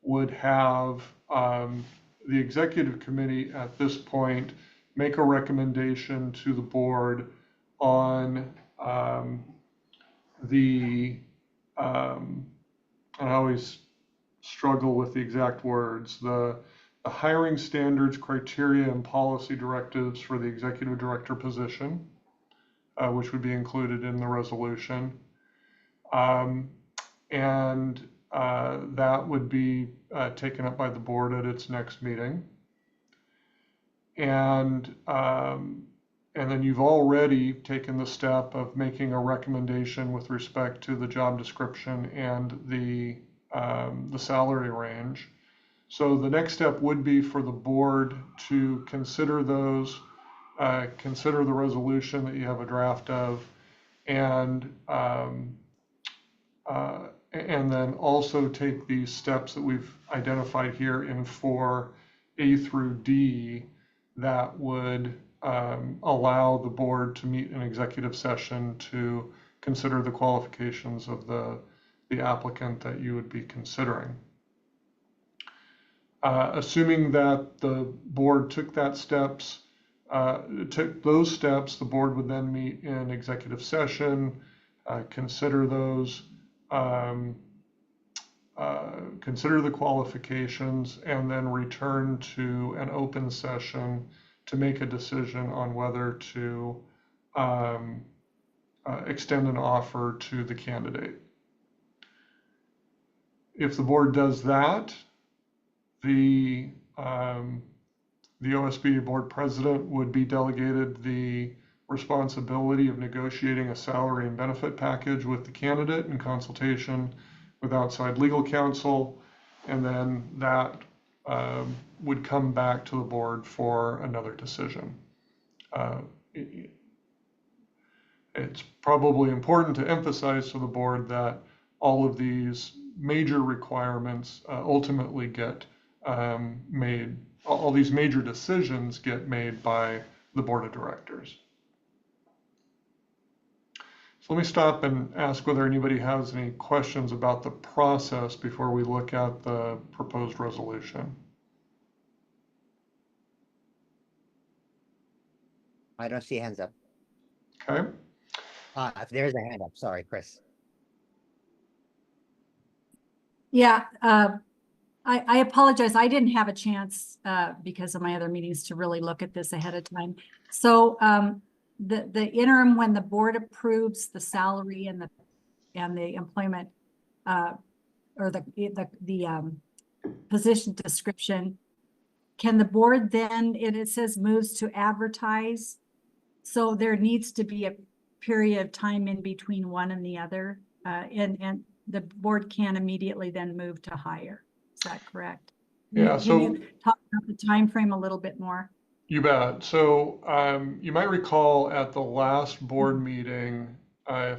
would have the executive committee at this point make a recommendation to the board on I always struggle with the exact words, the hiring standards, criteria, and policy directives for the executive director position, which would be included in the resolution. And that would be taken up by the board at its next meeting. And then you've already taken the step of making a recommendation with respect to the job description and the salary range. So the next step would be for the board to consider those, consider the resolution that you have a draft of, and then also take these steps that we've identified here in 4A through D that would allow the board to meet in executive session to consider the qualifications of the applicant that you would be considering. Assuming that the board took those steps, the board would then meet in executive session, consider those, consider the qualifications, and then return to an open session to make a decision on whether to extend an offer to the candidate. If the board does that, the OSBA board president would be delegated the responsibility of negotiating a salary and benefit package with the candidate in consultation with outside legal counsel, and then that would come back to the board for another decision. It's probably important to emphasize to the board that all of these major requirements ultimately get made, all these major decisions get made by the board of directors. So let me stop and ask whether anybody has any questions about the process before we look at the proposed resolution. I don't see hands up. Okay. If there's a hand up, sorry, Chris. Yeah, I apologize. I didn't have a chance because of my other meetings to really look at this ahead of time. So the interim, when the board approves the salary and the employment or the position description, can the board then, it says moves to advertise? So there needs to be a period of time in between one and the other, and the board can immediately then move to hire. Is that correct? Yeah. Can you talk about the time frame a little bit more? You bet. So you might recall at the last board meeting, I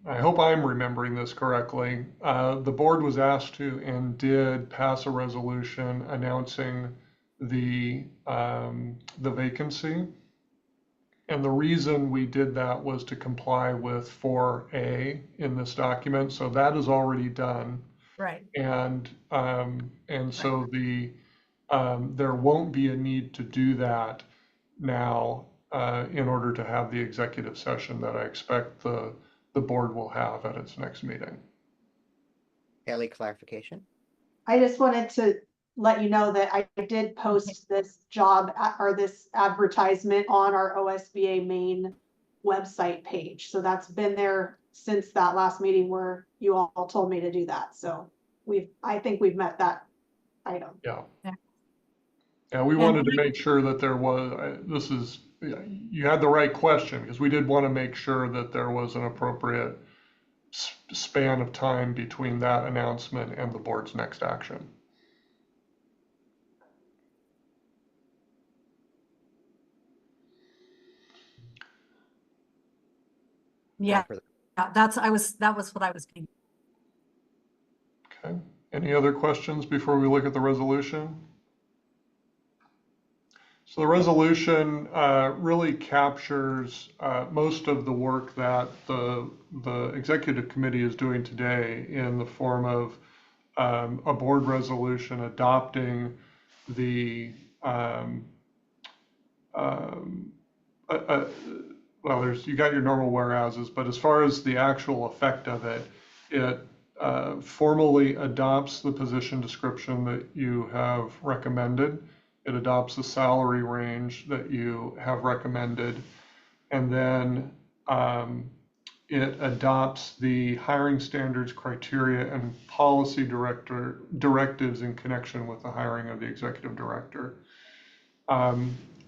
hope I'm remembering this correctly, the board was asked to and did pass a resolution announcing the vacancy. And the reason we did that was to comply with 4A in this document. So that is already done. Right. And so there won't be a need to do that now in order to have the executive session that I expect the board will have at its next meeting. Haley, clarification? I just wanted to let you know that I did post this job or this advertisement on our OSBA main website page. So that's been there since that last meeting where you all told me to do that. So I think we've met that item. Yeah. Yeah. Yeah, we wanted to make sure that there was, you had the right question, because we did want to make sure that there was an appropriate span of time between that announcement and the board's next action. Yeah, that was what I was thinking. Okay. Any other questions before we look at the resolution? So the resolution really captures most of the work that the executive committee is doing today in the form of a board resolution adopting the well, you got your normal whereases, but as far as the actual effect of it, it formally adopts the position description that you have recommended. It adopts the salary range that you have recommended. And then it adopts the hiring standards, criteria, and policy directives in connection with the hiring of the executive director.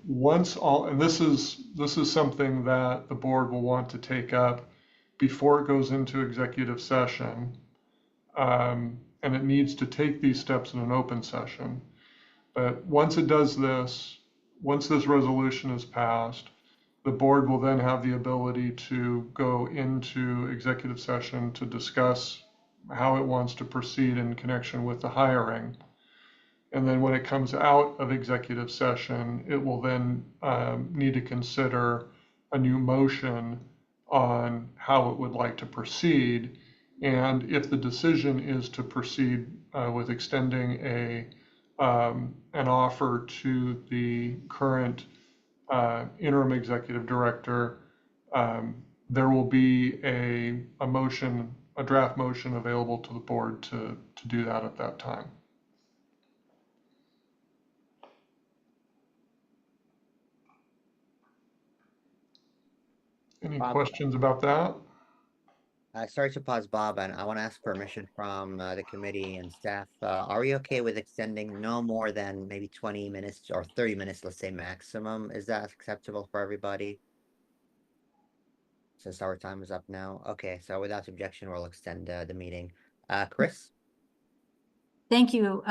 Once all, and this is something that the board will want to take up before it goes into executive session, and it needs to take these steps in an open session. But once it does this, once this resolution is passed, the board will then have the ability to go into executive session to discuss how it wants to proceed in connection with the hiring. And then when it comes out of executive session, it will then need to consider a new motion on how it would like to proceed. And if the decision is to proceed with extending an offer to the current interim executive director, there will be a motion, a draft motion available to the board to do that at that time. Any Bob. questions about that? Sorry to pause, Bob, and I want to ask permission from the committee and staff. Are we okay with extending no more than maybe 20 minutes or 30 minutes, let's say maximum? Is that acceptable for everybody? Since our time is up now. Okay, so without objection, we'll extend the meeting. Chris? Thank you,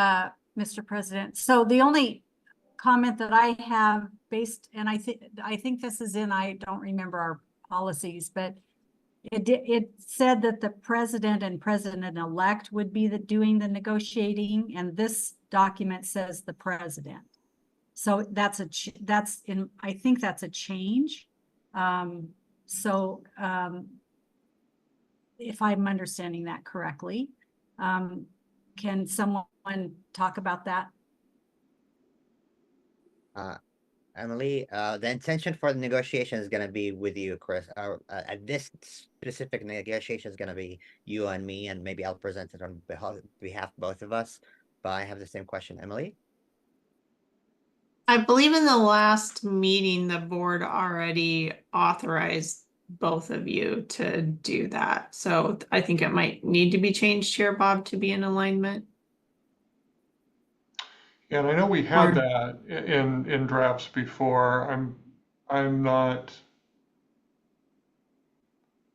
Mr. President. So the only comment that I have and I think this is in, I don't remember our policies, but it said that the president and president-elect would be doing the negotiating, and this document says the president. So I think that's a change. If I'm understanding that correctly, can someone talk about that? Emily, the intention for the negotiation is going to be with you, Chris. This specific negotiation is going to be you and me, and maybe I'll present it on behalf of both of us. But I have the same question, Emily. I believe in the last meeting, the board already authorized both of you to do that. So I think it might need to be changed here, Bob, to be in alignment. And I know we had that in drafts before. I'm not.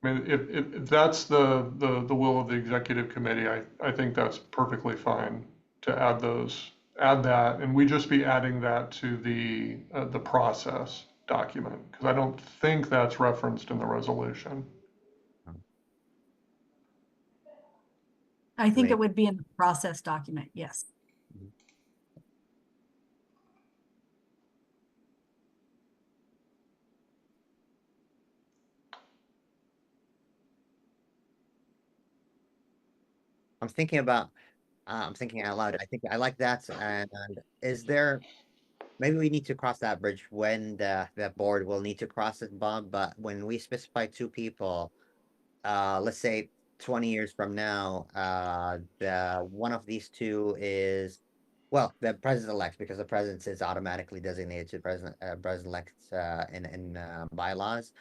I mean, if that's the will of the executive committee, I think that's perfectly fine to add that, and we just be adding that to the process document, because I don't think that's referenced in the resolution. I think it would be in the process document, yes. Mm-hmm. I'm thinking out loud. I think I like that. And is there, maybe we need to cross that bridge when the board will need to cross it, Bob. But when we specify two people, let's say 20 years from now, the one of these two Well, the president-elect, because the president is automatically designated to president-elect in bylaws.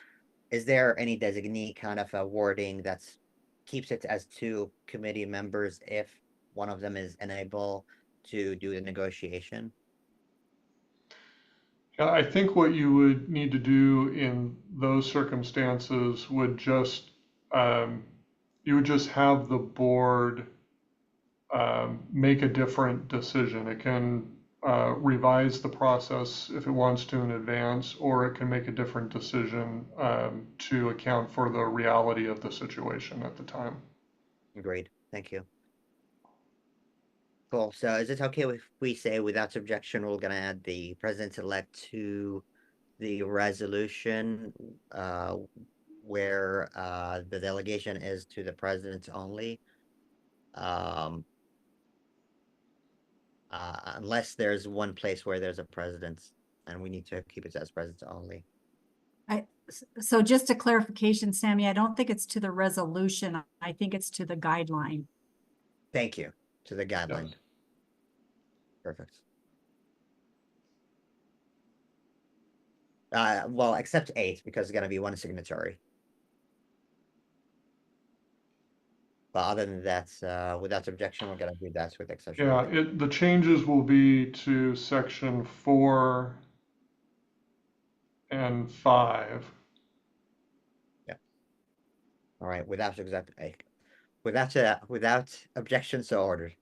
Is there any designee kind of a wording that's keeps it as two committee members if one of them is unable to do the negotiation? Yeah, I think what you would need to do in those circumstances would just, you would just have the board make a different decision. It can revise the process if it wants to in advance, or it can make a different decision to account for the reality of the situation at the time. Agreed. Thank you. Cool. So is it okay if we say without objection, we're gonna add the president-elect to the resolution where the delegation is to the president only? Unless there's one place where there's a president and we need to keep it as president only. So just a clarification, Sammy, I don't think it's to the resolution. I think it's to the guideline. Thank you. To the guideline. Yes. Perfect. Well, except 8, because it's gonna be one signatory. But other than that, without objection, we're gonna do that with exception. Yeah, the changes will be to section 4 and 5. All right, without objection, so ordered.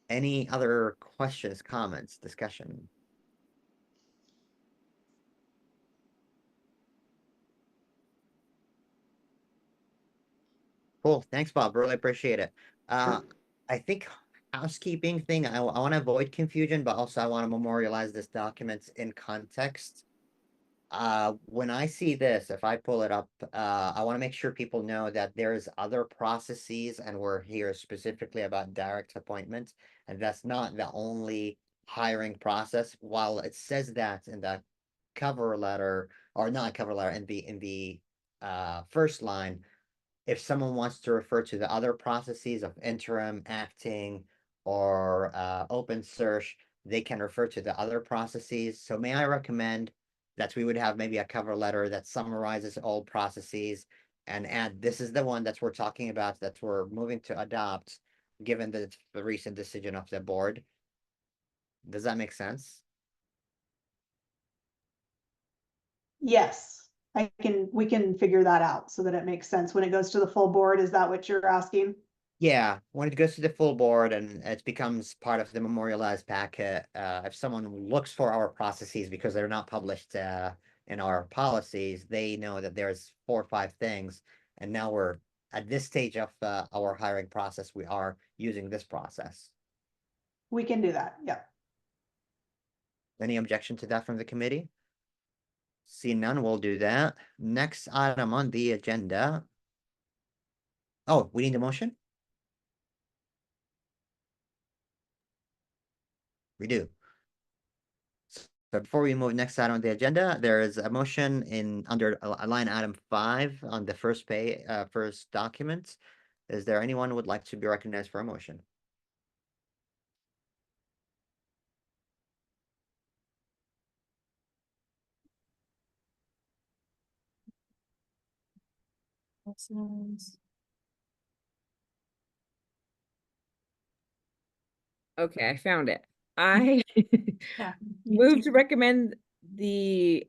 Any other questions, comments, discussion? Cool, thanks, Bob, really appreciate it. I think housekeeping thing, I want to avoid confusion, but also I want to memorialize this document in context. When I see this, if I pull it up, I want to make sure people know that there's other processes, and we're here specifically about direct appointment, and that's not the only hiring process. While it says that in the cover letter, or not cover letter, in the first line, if someone wants to refer to the other processes of interim, acting, or open search, they can refer to the other processes. So may I recommend that we would have maybe a cover letter that summarizes all processes and add, this is the one that we're talking about, that we're moving to adopt, given the recent decision of the board. Does that make sense? Yes, we can figure that out so that it makes sense when it goes to the full board. Is that what you're asking? Yeah, when it goes to the full board and it becomes part of the memorialized packet, if someone looks for our processes because they're not published in our policies, they know that there's 4 or 5 things. And now we're at this stage of our hiring process, we are using this process. We can do that, yeah. Any objection to that from the committee? See none, we'll do that. Next item on the agenda. Oh, we need a motion? We do. So before we move next item on the agenda, there is a motion in under line item 5 on the first first document. Is there anyone who would like to be recognized for a motion? Okay, I found it. I Yeah. move to recommend the,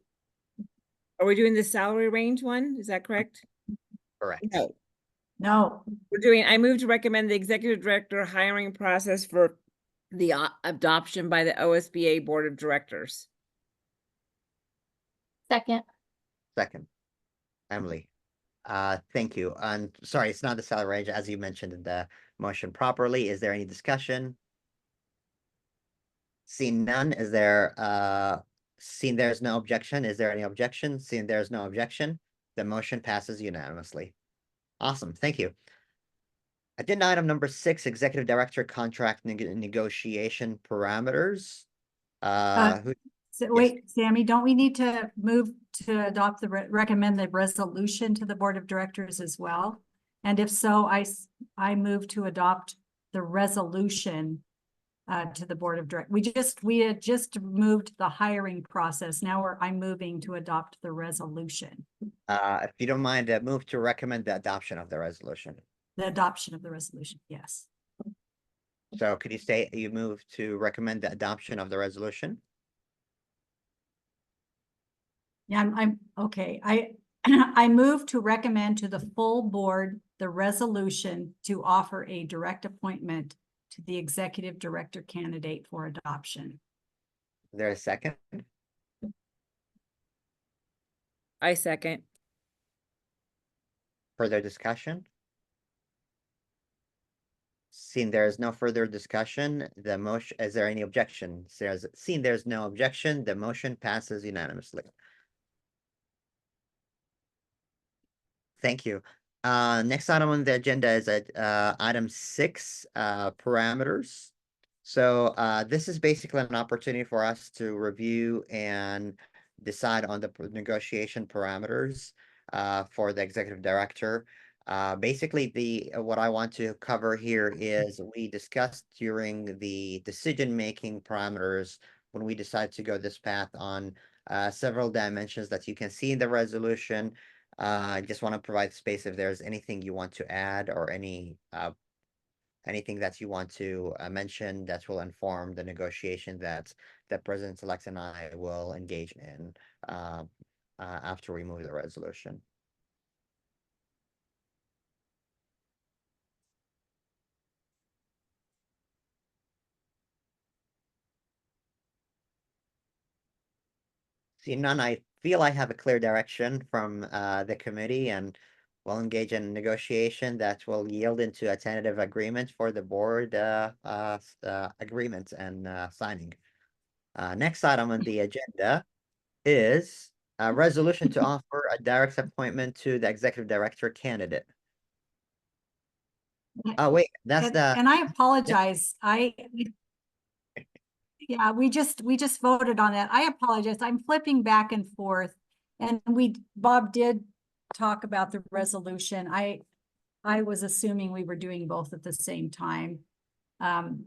are we doing the salary range one? Is that correct? Correct. No, No, I move to recommend the executive director hiring process for the adoption by the OSBA Board of Directors. Second. Second. Emily. Thank you. And sorry, it's not the salary range, as you mentioned in the motion properly. Is there any discussion? Seeing none, is there seeing there's no objection, is there any objection? Seeing there's no objection, the motion passes unanimously. Awesome, thank you. Agenda item number 6, executive director contract negotiation parameters. wait, Sammy, don't we need to move to adopt recommend the resolution to the board of directors as well? And if so, I move to adopt the resolution to the board of directors. We had just moved the hiring process. Now I'm moving to adopt the resolution, If you don't mind, move to recommend the adoption of the resolution. the adoption of the resolution. Yes. So could you say you move to recommend the adoption of the resolution? Yeah, I'm okay. I move to recommend to the full board the resolution to offer a direct appointment to the executive director candidate for adoption. Is there a second? I second. Further discussion? Seeing there is no further discussion, the motion, is there any objection? Seeing there's no objection, the motion passes unanimously. Thank you. Next item on the agenda is item 6, parameters. So this is basically an opportunity for us to review and decide on the negotiation parameters for the executive director. Basically, what I want to cover here is we discussed during the decision-making parameters when we decide to go this path on several dimensions that you can see in the resolution. I just want to provide space if there's anything you want to add or anything that you want to mention that will inform the negotiation that President-elect and I will engage in after we move the resolution. See none, I feel I have a clear direction from the committee, and we'll engage in negotiation that will yield into a tentative agreement for the board agreement and signing. Next item on the agenda is a resolution to offer a direct appointment to the executive director candidate. Oh, wait, that's And I apologize. Yeah, we just voted on that. I apologize. I'm flipping back and forth. And Bob did talk about the resolution. I was assuming we were doing both at the same time. I'm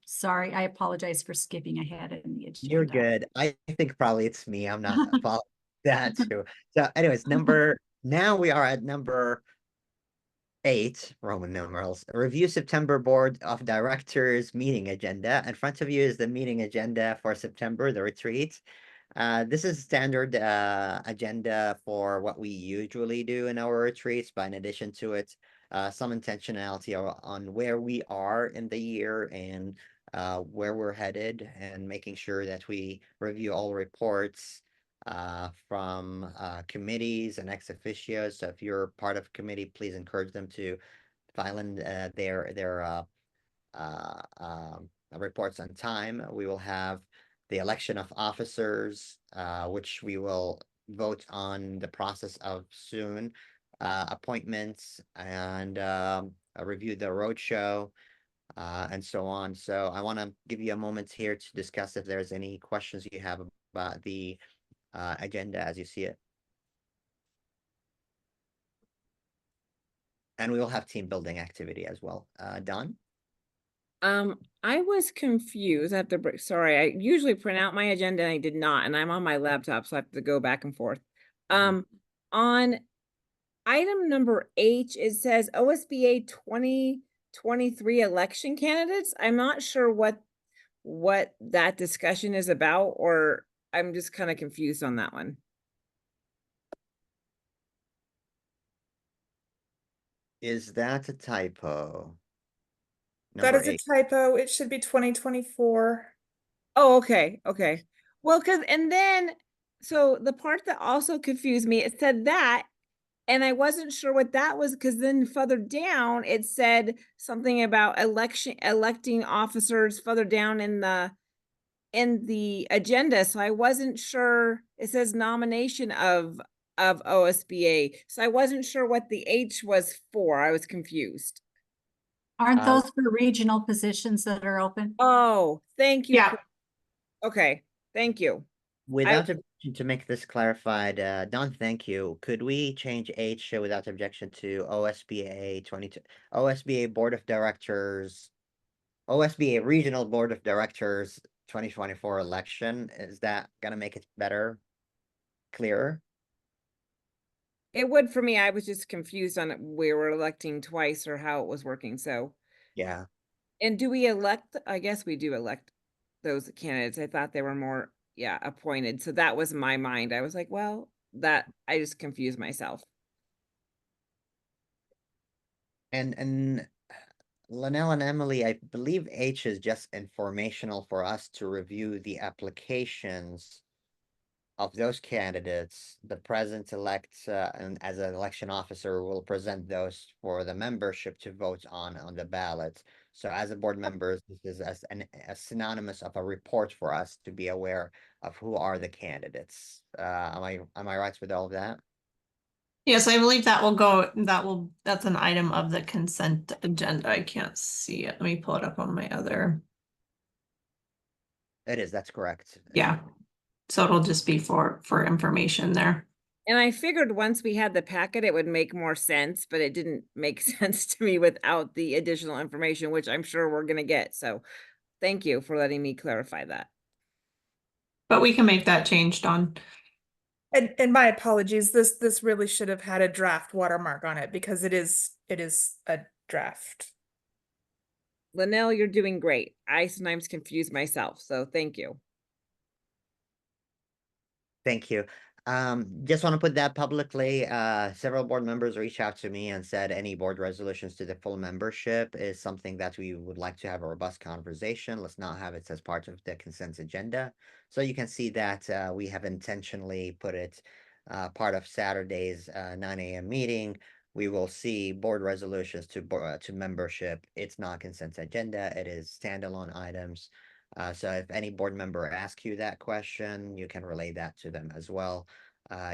sorry. I apologize for skipping ahead in the agenda. You're good. I think probably it's me. I'm not following that too. So anyways, now we are at number 8, Roman numerals. Review September Board of Directors meeting agenda. In front of you is the meeting agenda for September, the retreat. This is standard agenda for what we usually do in our retreats, but in addition to it, some intentionality on where we are in the year and where we're headed, and making sure that we review all reports from committees and ex officios. So if you're part of a committee, please encourage them to file in their reports on time. We will have the election of officers, which we will vote on the process of soon, appointments, and review the roadshow, and so on. So I want to give you a moment here to discuss if there's any questions you have about the agenda as you see it. And we will have team building activity as well. Don? I was confused. I have to sorry, I usually print out my agenda and I did not, and I'm on my laptop, so I have to go back and forth. On item number H, it says OSBA 2023 election candidates. I'm not sure what that discussion is about, or I'm just kind of confused on that one. Is that a typo? That Number is a 8. typo. It should be 2024. Oh, okay. Well, so the part that also confused me, it said that, and I wasn't sure what that was, because then further down, it said something about electing officers further down in the agenda. So I wasn't sure. It says nomination of OSBA. So I wasn't sure what the H was for. I was confused. Aren't those for regional positions that are open? Oh, thank you. Yeah. Okay, thank you. Without objection, to make this clarified, Don, thank you. Could we change H without objection to OSBA 22, OSBA Board of Directors OSBA Regional Board of Directors 2024 election. Is that gonna make it better, clearer? It would for me. I was just confused on it. We were electing twice or how it was working. So, Yeah. and do we elect? I guess we do elect those candidates. I thought they were more, yeah, appointed. So that was my mind. I was like, well, that I just confused myself. And Linnell and Emily, I believe H is just informational for us to review the applications of those candidates. The president-elect, and as an election officer, will present those for the membership to vote on the ballot. So as a board members, this is a synonymous of a report for us to be aware of who are the candidates. Am I right with all of that? Yes, I believe that's an item of the consent agenda. I can't see it. Let me pull it up on my other. It is, that's correct. Yeah. So it'll just be for information there. And I figured once we had the packet, it would make more sense, but it didn't make sense to me without the additional information, which I'm sure we're going to get. So thank you for letting me clarify that. But we can make that change, Dawn. And my apologies, this really should have had a draft watermark on it because it is a draft. Linnell, you're doing great. I sometimes confuse myself, so thank you. Thank you. Just want to put that publicly. Several board members reached out to me and said any board resolutions to the full membership is something that we would like to have a robust conversation. Let's not have it as part of the consent agenda. So you can see that we have intentionally put it part of Saturday's 9 a.m. meeting. We will see board resolutions to membership. It's not consent agenda. It is standalone items. So if any board member asks you that question, you can relay that to them as well.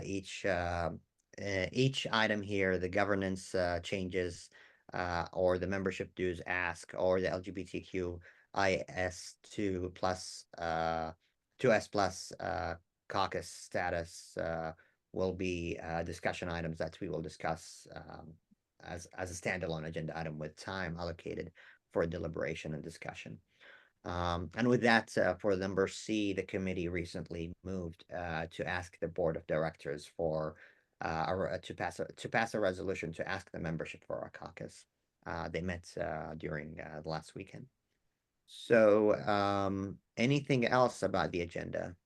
Each item here, the governance changes, or the membership dues ask, or the LGBTQIS2 plus 2S plus caucus status will be discussion items that we will discuss as a standalone agenda item with time allocated for deliberation and discussion. And with that, for number C, the committee recently moved to ask the board of directors for to pass a resolution to ask the membership for our caucus. They met during the last weekend. So, anything else about the agenda?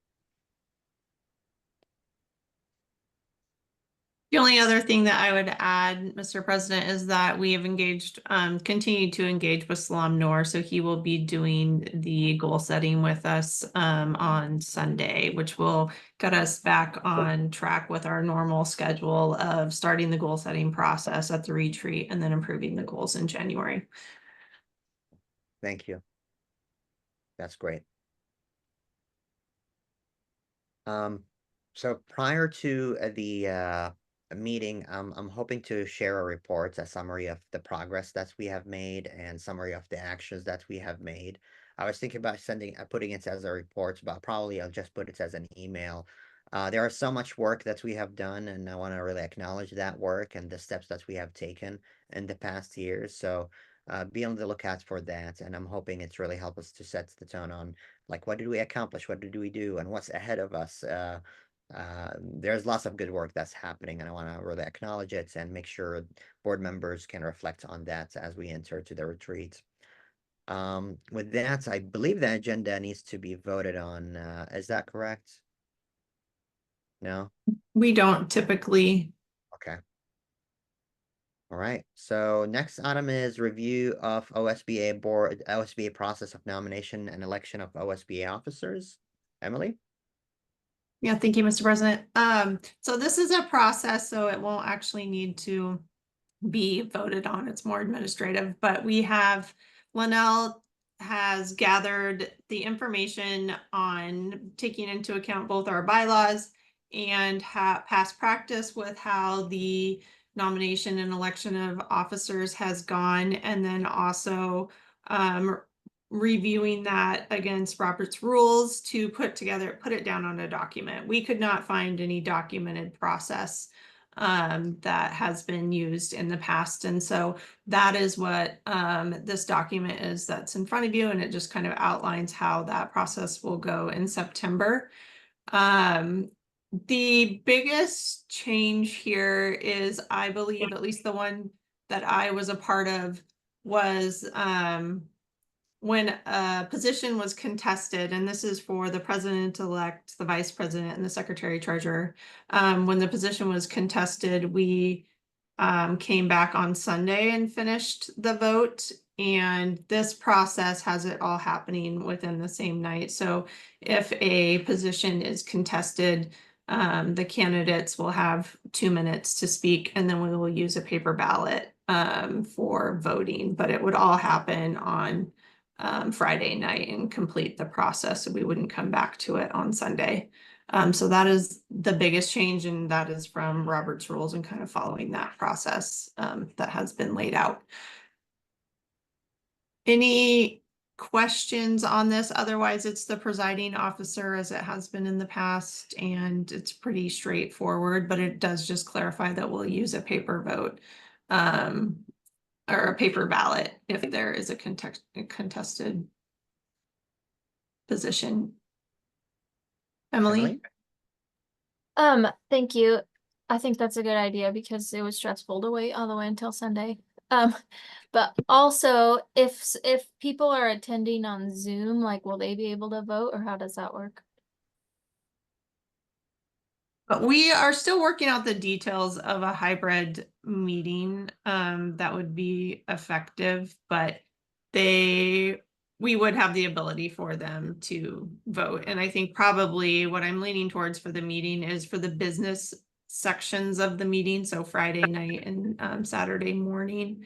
The only other thing that I would add, Mr. President, is that we have continued to engage with Salam Noor. So he will be doing the goal setting with us on Sunday, which will get us back on track with our normal schedule of starting the goal setting process at the retreat and then improving the goals in January. Thank you. That's great. So prior to the meeting, I'm hoping to share a report, a summary of the progress that we have made and summary of the actions that we have made. I was thinking about putting it as a report, but probably I'll just put it as an email. There is so much work that we have done, and I want to really acknowledge that work and the steps that we have taken in the past years. So be on the lookout for that, and I'm hoping it's really helped us to set the tone on like what did we accomplish, what did we do, and what's ahead of us. There's lots of good work that's happening, and I want to really acknowledge it and make sure board members can reflect on that as we enter to the retreat. With that, I believe the agenda needs to be voted on. Is that correct? No? We don't typically. Okay. All right. So next item is review of OSBA process of nomination and election of OSBA officers. Emily? Yeah, thank you, Mr. President. So this is a process, so it won't actually need to be voted on. It's more administrative, but Linnell has gathered the information on taking into account both our bylaws and past practice with how the nomination and election of officers has gone, and then also reviewing that against Robert's rules to put it down on a document. We could not find any documented process that has been used in the past. And so that is what this document is that's in front of you, and it just kind of outlines how that process will go in September. The biggest change here is, I believe, at least the one that I was a part of, was when a position was contested, and this is for the president-elect, the vice president, and the secretary treasurer. When the position was contested, we came back on Sunday and finished the vote. And this process has it all happening within the same night. So if a position is contested, the candidates will have 2 minutes to speak, and then we will use a paper ballot for voting. But it would all happen on Friday night and complete the process, so we wouldn't come back to it on Sunday. So that is the biggest change, and that is from Robert's rules and kind of following that process that has been laid out. Any questions on this? Otherwise, it's the presiding officer as it has been in the past, and it's pretty straightforward, but it does just clarify that we'll use a paper vote or a paper ballot if there is a contested position. Emily? Thank you. I think that's a good idea because it was stressful to wait all the way until Sunday. But also if people are attending on Zoom, like, will they be able to vote, or how does that work? But we are still working out the details of a hybrid meeting that would be effective, but we would have the ability for them to vote. And I think probably what I'm leaning towards for the meeting is for the business sections of the meeting. So Friday night and Saturday morning,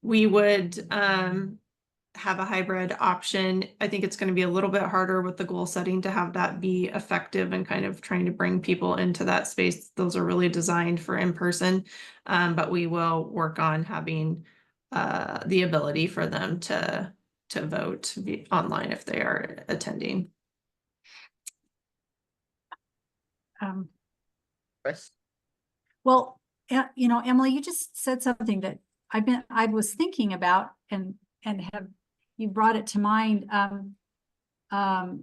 we would have a hybrid option. I think it's going to be a little bit harder with the goal setting to have that be effective and kind of trying to bring people into that space. Those are really designed for in-person, but we will work on having the ability for them to vote online if they are attending. Chris? Well, you know, Emily, you just said something that I was thinking about, and have you brought it to mind. I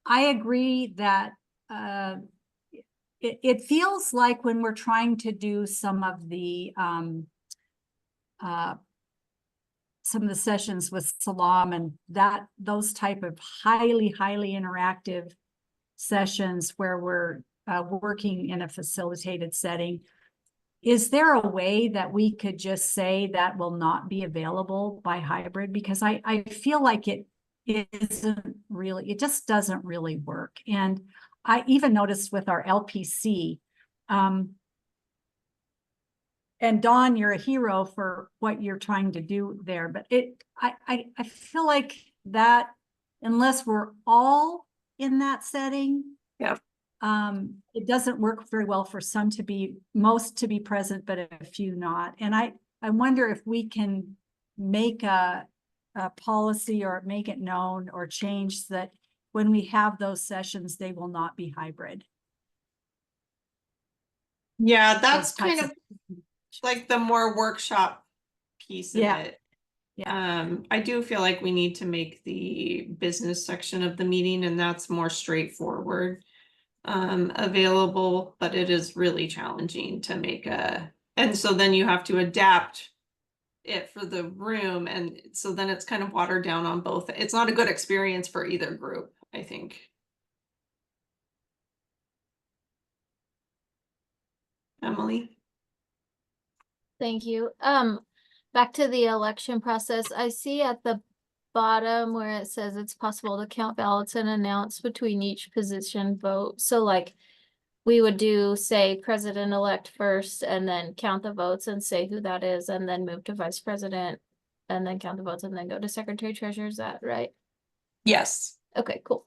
agree that it feels like when we're trying to do some of the sessions with Salam and those type of highly interactive sessions where we're working in a facilitated setting. Is there a way that we could just say that will not be available by hybrid? Because I feel like it just doesn't really work. And I even noticed with our LPC, and Dawn, you're a hero for what you're trying to do there, but I feel like that unless we're all in that setting, yeah, it doesn't work very well for most to be present, but a few not. And I wonder if we can make a policy or make it known or change that when we have those sessions, they will not be hybrid. Yeah, that's Those types kind of like the more workshop piece of it. Yeah. I do feel like we need to make the business section of the meeting, and that's more straightforward available, but it is really challenging to make and so then you have to adapt it for the room, and so then it's kind of watered down on both. It's not a good experience for either group, I think. Emily? Thank you. Back to the election process, I see at the bottom where it says it's possible to count ballots and announce between each position vote. So like we would do, say, president-elect first and then count the votes and say who that is, and then move to vice president and then count the votes and then go to secretary treasurer. Is that right? Yes. Okay, cool.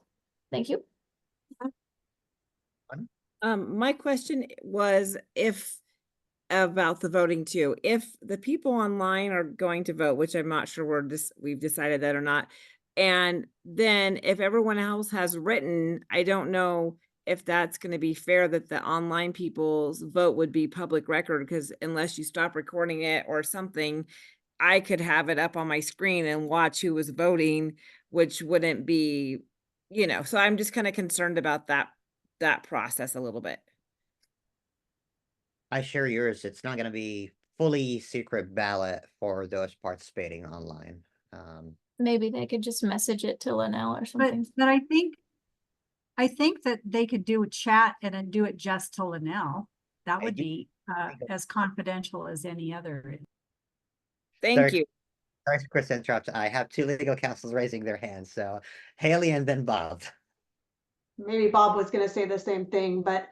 Thank you. My question was about the voting too. If the people online are going to vote, which I'm not sure we've decided that or not, and then if everyone else has written, I don't know if that's going to be fair that the online people's vote would be public record, because unless you stop recording it or something, I could have it up on my screen and watch who was voting, which wouldn't be, so I'm just kind of concerned about that process a little bit. I share yours. It's not gonna be fully secret ballot for those participating online. Maybe they could just message it to Linnell or But, something. but I think that they could do a chat and then do it just to Linnell. That would you- be as confidential as any other. Thank Sorry. you. Sorry, Chris, to interrupt. I have two legal counsels raising their hands, so Haley and then Bob. Maybe Bob was gonna say the same thing, but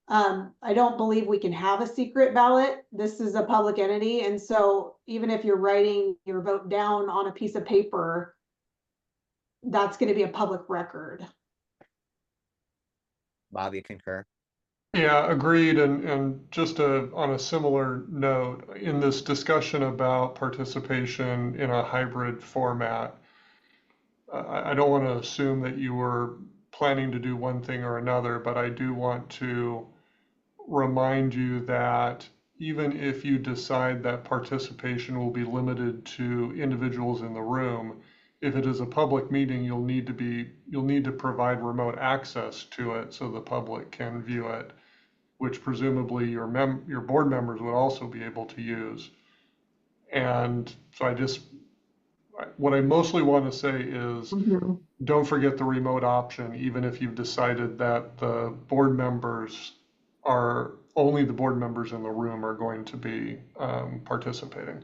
I don't believe we can have a secret ballot. This is a public entity, and so even if you're writing your vote down on a piece of paper, that's gonna be a public record. Bob, you concur? Yeah, agreed. And just on a similar note, in this discussion about participation in a hybrid format, I don't want to assume that you were planning to do one thing or another, but I do want to remind you that even if you decide that participation will be limited to individuals in the room, if it is a public meeting, you'll need to provide remote access to it so the public can view it, which presumably your board members would also be able to use. And so what I mostly want to say is don't forget the remote option, even if you've decided that the board members only the board members in the room are going to be participating.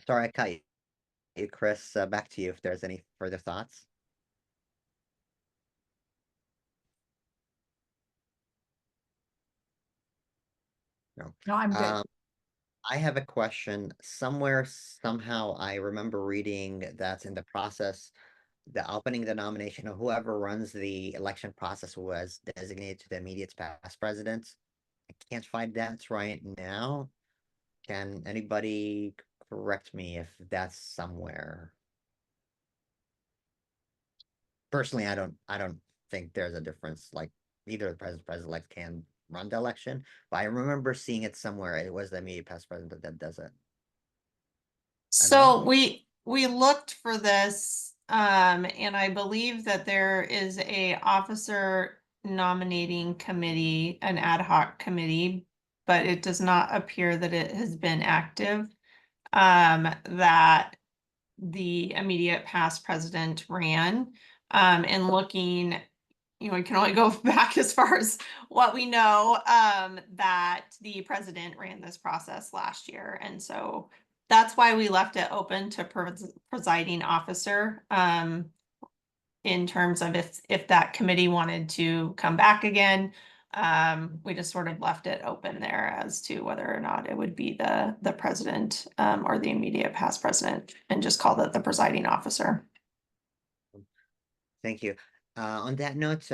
Sorry, I cut you, Chris. Back to you if there's any further thoughts. No. No, I'm good. I have a question. Somewhere, somehow, I remember reading that in the process, the opening the nomination of whoever runs the election process was designated to the immediate past president. I can't find that right now. Can anybody correct me if that's somewhere? Personally, I don't think there's a difference. Like either the president-elect can run the election, but I remember seeing it somewhere. It was the immediate past president that does it. So we looked for this, and I believe that there is a officer nominating committee, an ad hoc committee, but it does not appear that it has been active. That the immediate past president ran, and looking, we can only go back as far as what we know, that the president ran this process last year. And so that's why we left it open to presiding officer, in terms of if that committee wanted to come back again. We just sort of left it open there as to whether or not it would be the president, or the immediate past president, and just called it the presiding officer. Thank you. On that note,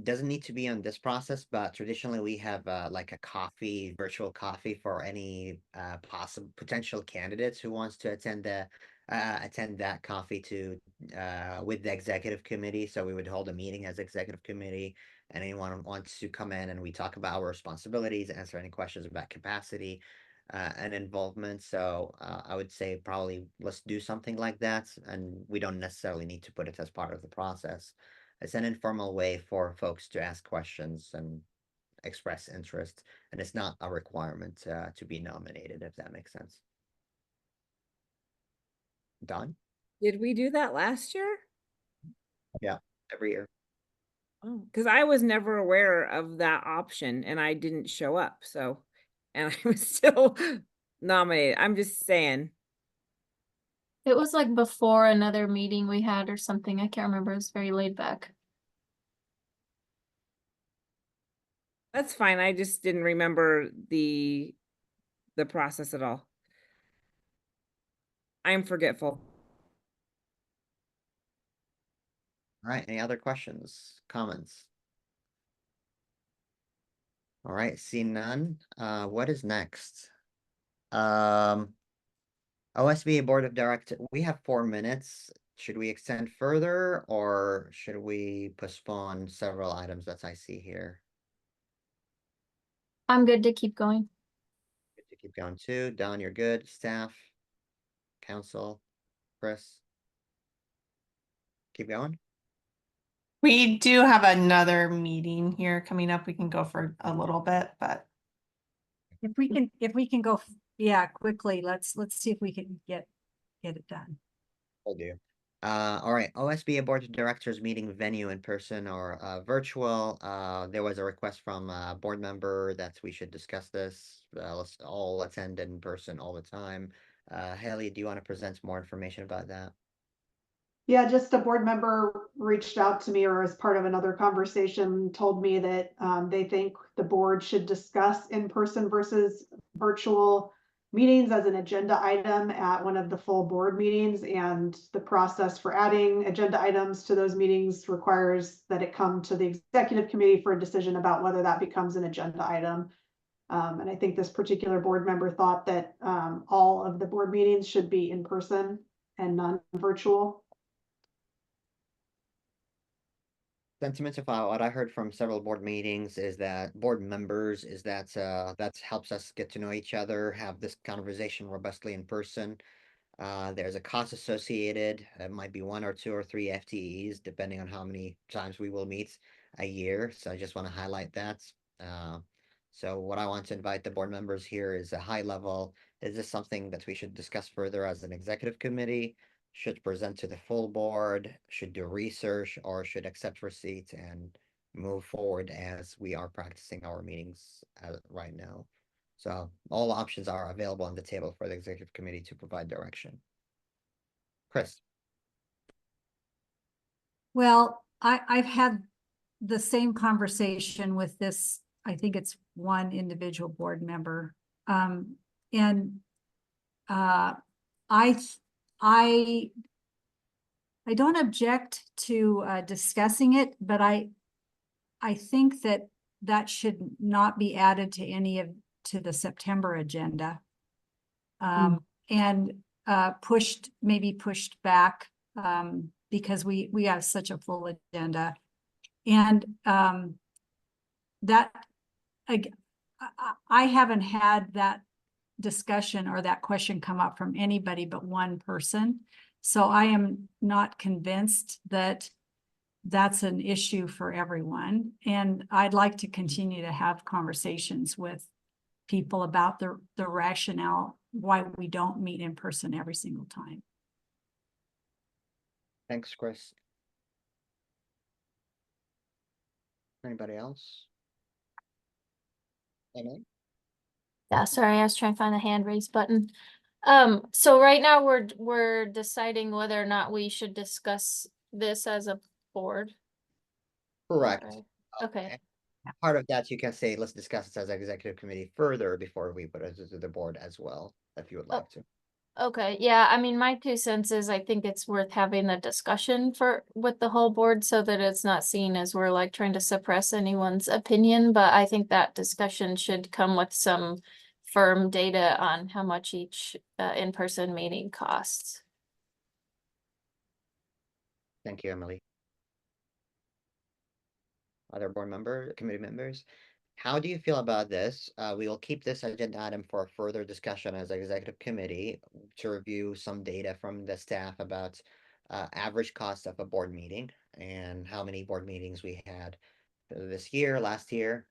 doesn't need to be on this process, but traditionally we have like a virtual coffee for any possible potential candidates who wants to attend that coffee with the executive committee. So we would hold a meeting as executive committee, and anyone wants to come in and we talk about our responsibilities, answer any questions about capacity and involvement. So I would say probably let's do something like that, and we don't necessarily need to put it as part of the process. It's an informal way for folks to ask questions and express interest, and it's not a requirement to be nominated, if that makes sense. Don? Did we do that last year? Yeah, every year. Oh, because I was never aware of that option and I didn't show up. So, and I was still nominated. I'm just saying. It was like before another meeting we had or something. I can't remember. It was very laid back. That's fine. I just didn't remember the process at all. I'm forgetful. All right, any other questions, comments? All right, seeing none, what is next? OSBA Board of Directors, we have 4 minutes. should we extend further or should we postpone several items that I see here? I'm good to keep going. Good to keep going too. Don, you're good. Staff, council, Chris? Keep going? We do have another meeting here coming up. We can go for a little bit, but If we can go, yeah, quickly, let's see if we can get it done. Will do. All right, OSBA Board of Directors meeting venue in person or virtual. There was a request from a board member that we should discuss this. Let's all attend in person all the time. Haley, do you want to present more information about that? Yeah, just a board member reached out to me or as part of another conversation, told me that they think the board should discuss in-person versus virtual meetings as an agenda item at one of the full board meetings. And the process for adding agenda items to those meetings requires that it come to the executive committee for a decision about whether that becomes an agenda item. And I think this particular board member thought that all of the board meetings should be in person and non-virtual. Sentiments of what I heard from several board meetings is that board members is that helps us get to know each other, have this conversation robustly in person. There's a cost associated. It might be 1 or 2 or 3 FTEs, depending on how many times we will meet a year. So I just want to highlight that. So what I want to invite the board members here is a high level. Is this something that we should discuss further as an executive committee? Should present to the full board? Should do research or should accept receipt and move forward as we are practicing our meetings right now? So all options are available on the table for the executive committee to provide direction. Chris, Well, I've had the same conversation with this, I think it's one individual board member. And I don't object to discussing it, but I think that should not be added to any of to the September agenda. And maybe pushed back because we have such a full agenda. And that I haven't had that discussion or that question come up from anybody but one person. So I am not convinced that that's an issue for everyone. And I'd like to continue to have conversations with people about the rationale why we don't meet in person every single time. thanks, Chris. Anybody else? Emily? Yeah, sorry, I was trying to find the hand raise button. So right now we're deciding whether or not we should discuss this as a board. Correct. Right. Okay. Part of that, you can say, let's discuss it as executive committee further before we put it to the board as well, if you would like to. Okay, yeah, I mean, my 2 cents is I think it's worth having the discussion with the whole board so that it's not seen as we're like trying to suppress anyone's opinion, but I think that discussion should come with some firm data on how much each in-person meeting costs. Thank you, Emily. Other committee members? How do you feel about this? We will keep this agenda item for further discussion as executive committee to review some data from the staff about average cost of a board meeting and how many board meetings we had this year, last year.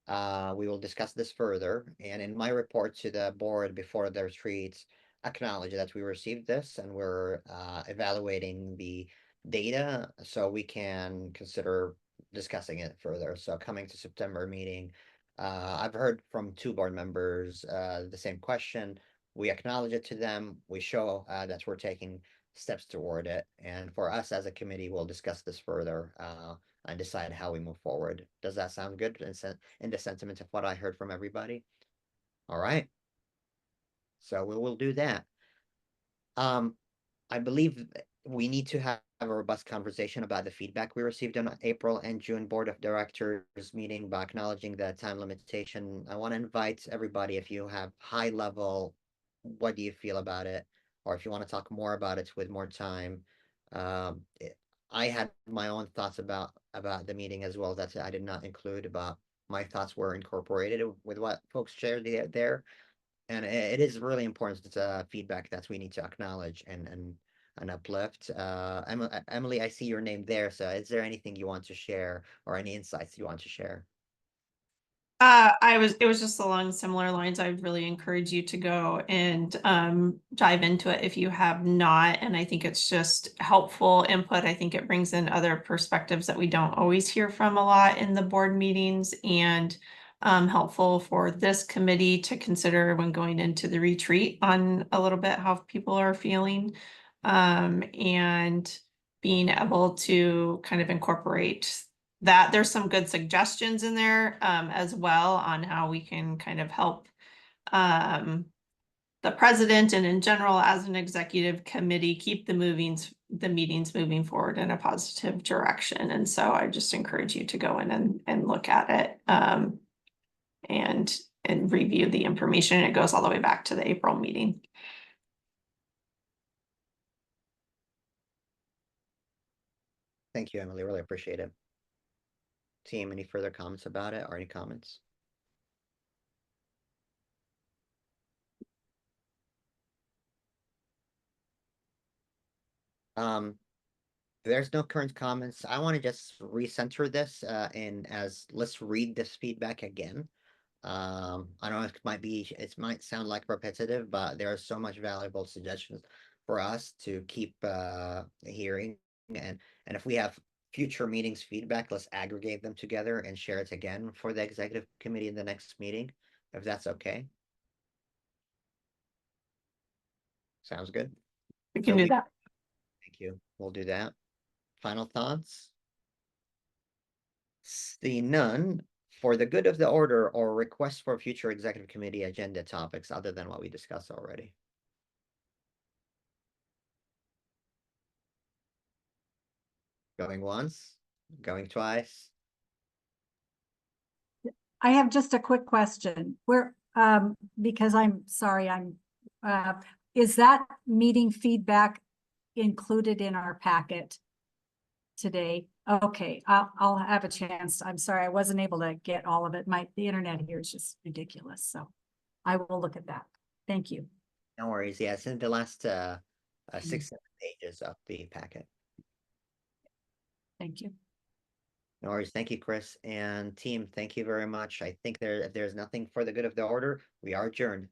We will discuss this further, and in my report to the board before the retreat, acknowledge that we received this and we're evaluating the data so we can consider discussing it further. So coming to September meeting, I've heard from 2 board members the same question. We acknowledge it to them. We show that we're taking steps toward it, and for us as a committee, we'll discuss this further and decide how we move forward. Does that sound good in the sentiment of what I heard from everybody? All right. So we will do that. I believe we need to have a robust conversation about the feedback we received on April and June Board of Directors meeting by acknowledging the time limitation. I want to invite everybody, if you have high level, what do you feel about it? Or if you want to talk more about it with more time, I had my own thoughts about the meeting as well. That I did not include, but my thoughts were incorporated with what folks shared there. And it is really important. It's feedback that we need to acknowledge and uplift. Emily, I see your name there. So is there anything you want to share or any insights you want to share? It was just along similar lines. I'd really encourage you to go and dive into it if you have not. And I think it's just helpful input. I think it brings in other perspectives that we don't always hear from a lot in the board meetings, and helpful for this committee to consider when going into the retreat on a little bit how people are feeling, and being able to kind of incorporate that. There's some good suggestions in there as well on how we can kind of help the president and in general as an executive committee keep the meetings moving forward in a positive direction. And so I just encourage you to go in and look at it and review the information. It goes all the way back to the April meeting. Thank you, Emily. Really appreciate it. Team, any further comments about it or any comments? There's no current comments. I want to just recenter this and as let's read this feedback again. I don't know, it might sound like repetitive, but there are so much valuable suggestions for us to keep hearing. And if we have future meetings feedback, let's aggregate them together and share it again for the executive committee in the next meeting, if that's okay. Sounds good. We can do that. Thank you. We'll do that. Final thoughts? See none. For the good of the order or requests for future executive committee agenda topics other than what we discussed already. Going once, going twice. I have just a quick question. Because I'm sorry, is that meeting feedback included in our packet today? Okay, I'll have a chance. I'm sorry, I wasn't able to get all of it. The internet here is just ridiculous, so I will look at that. Thank you. No worries. Yeah, it's in the last 6 pages of the packet. Thank you. No worries. Thank you, Chris. And team, thank you very much. I think if there's nothing for the good of the order, we are adjourned.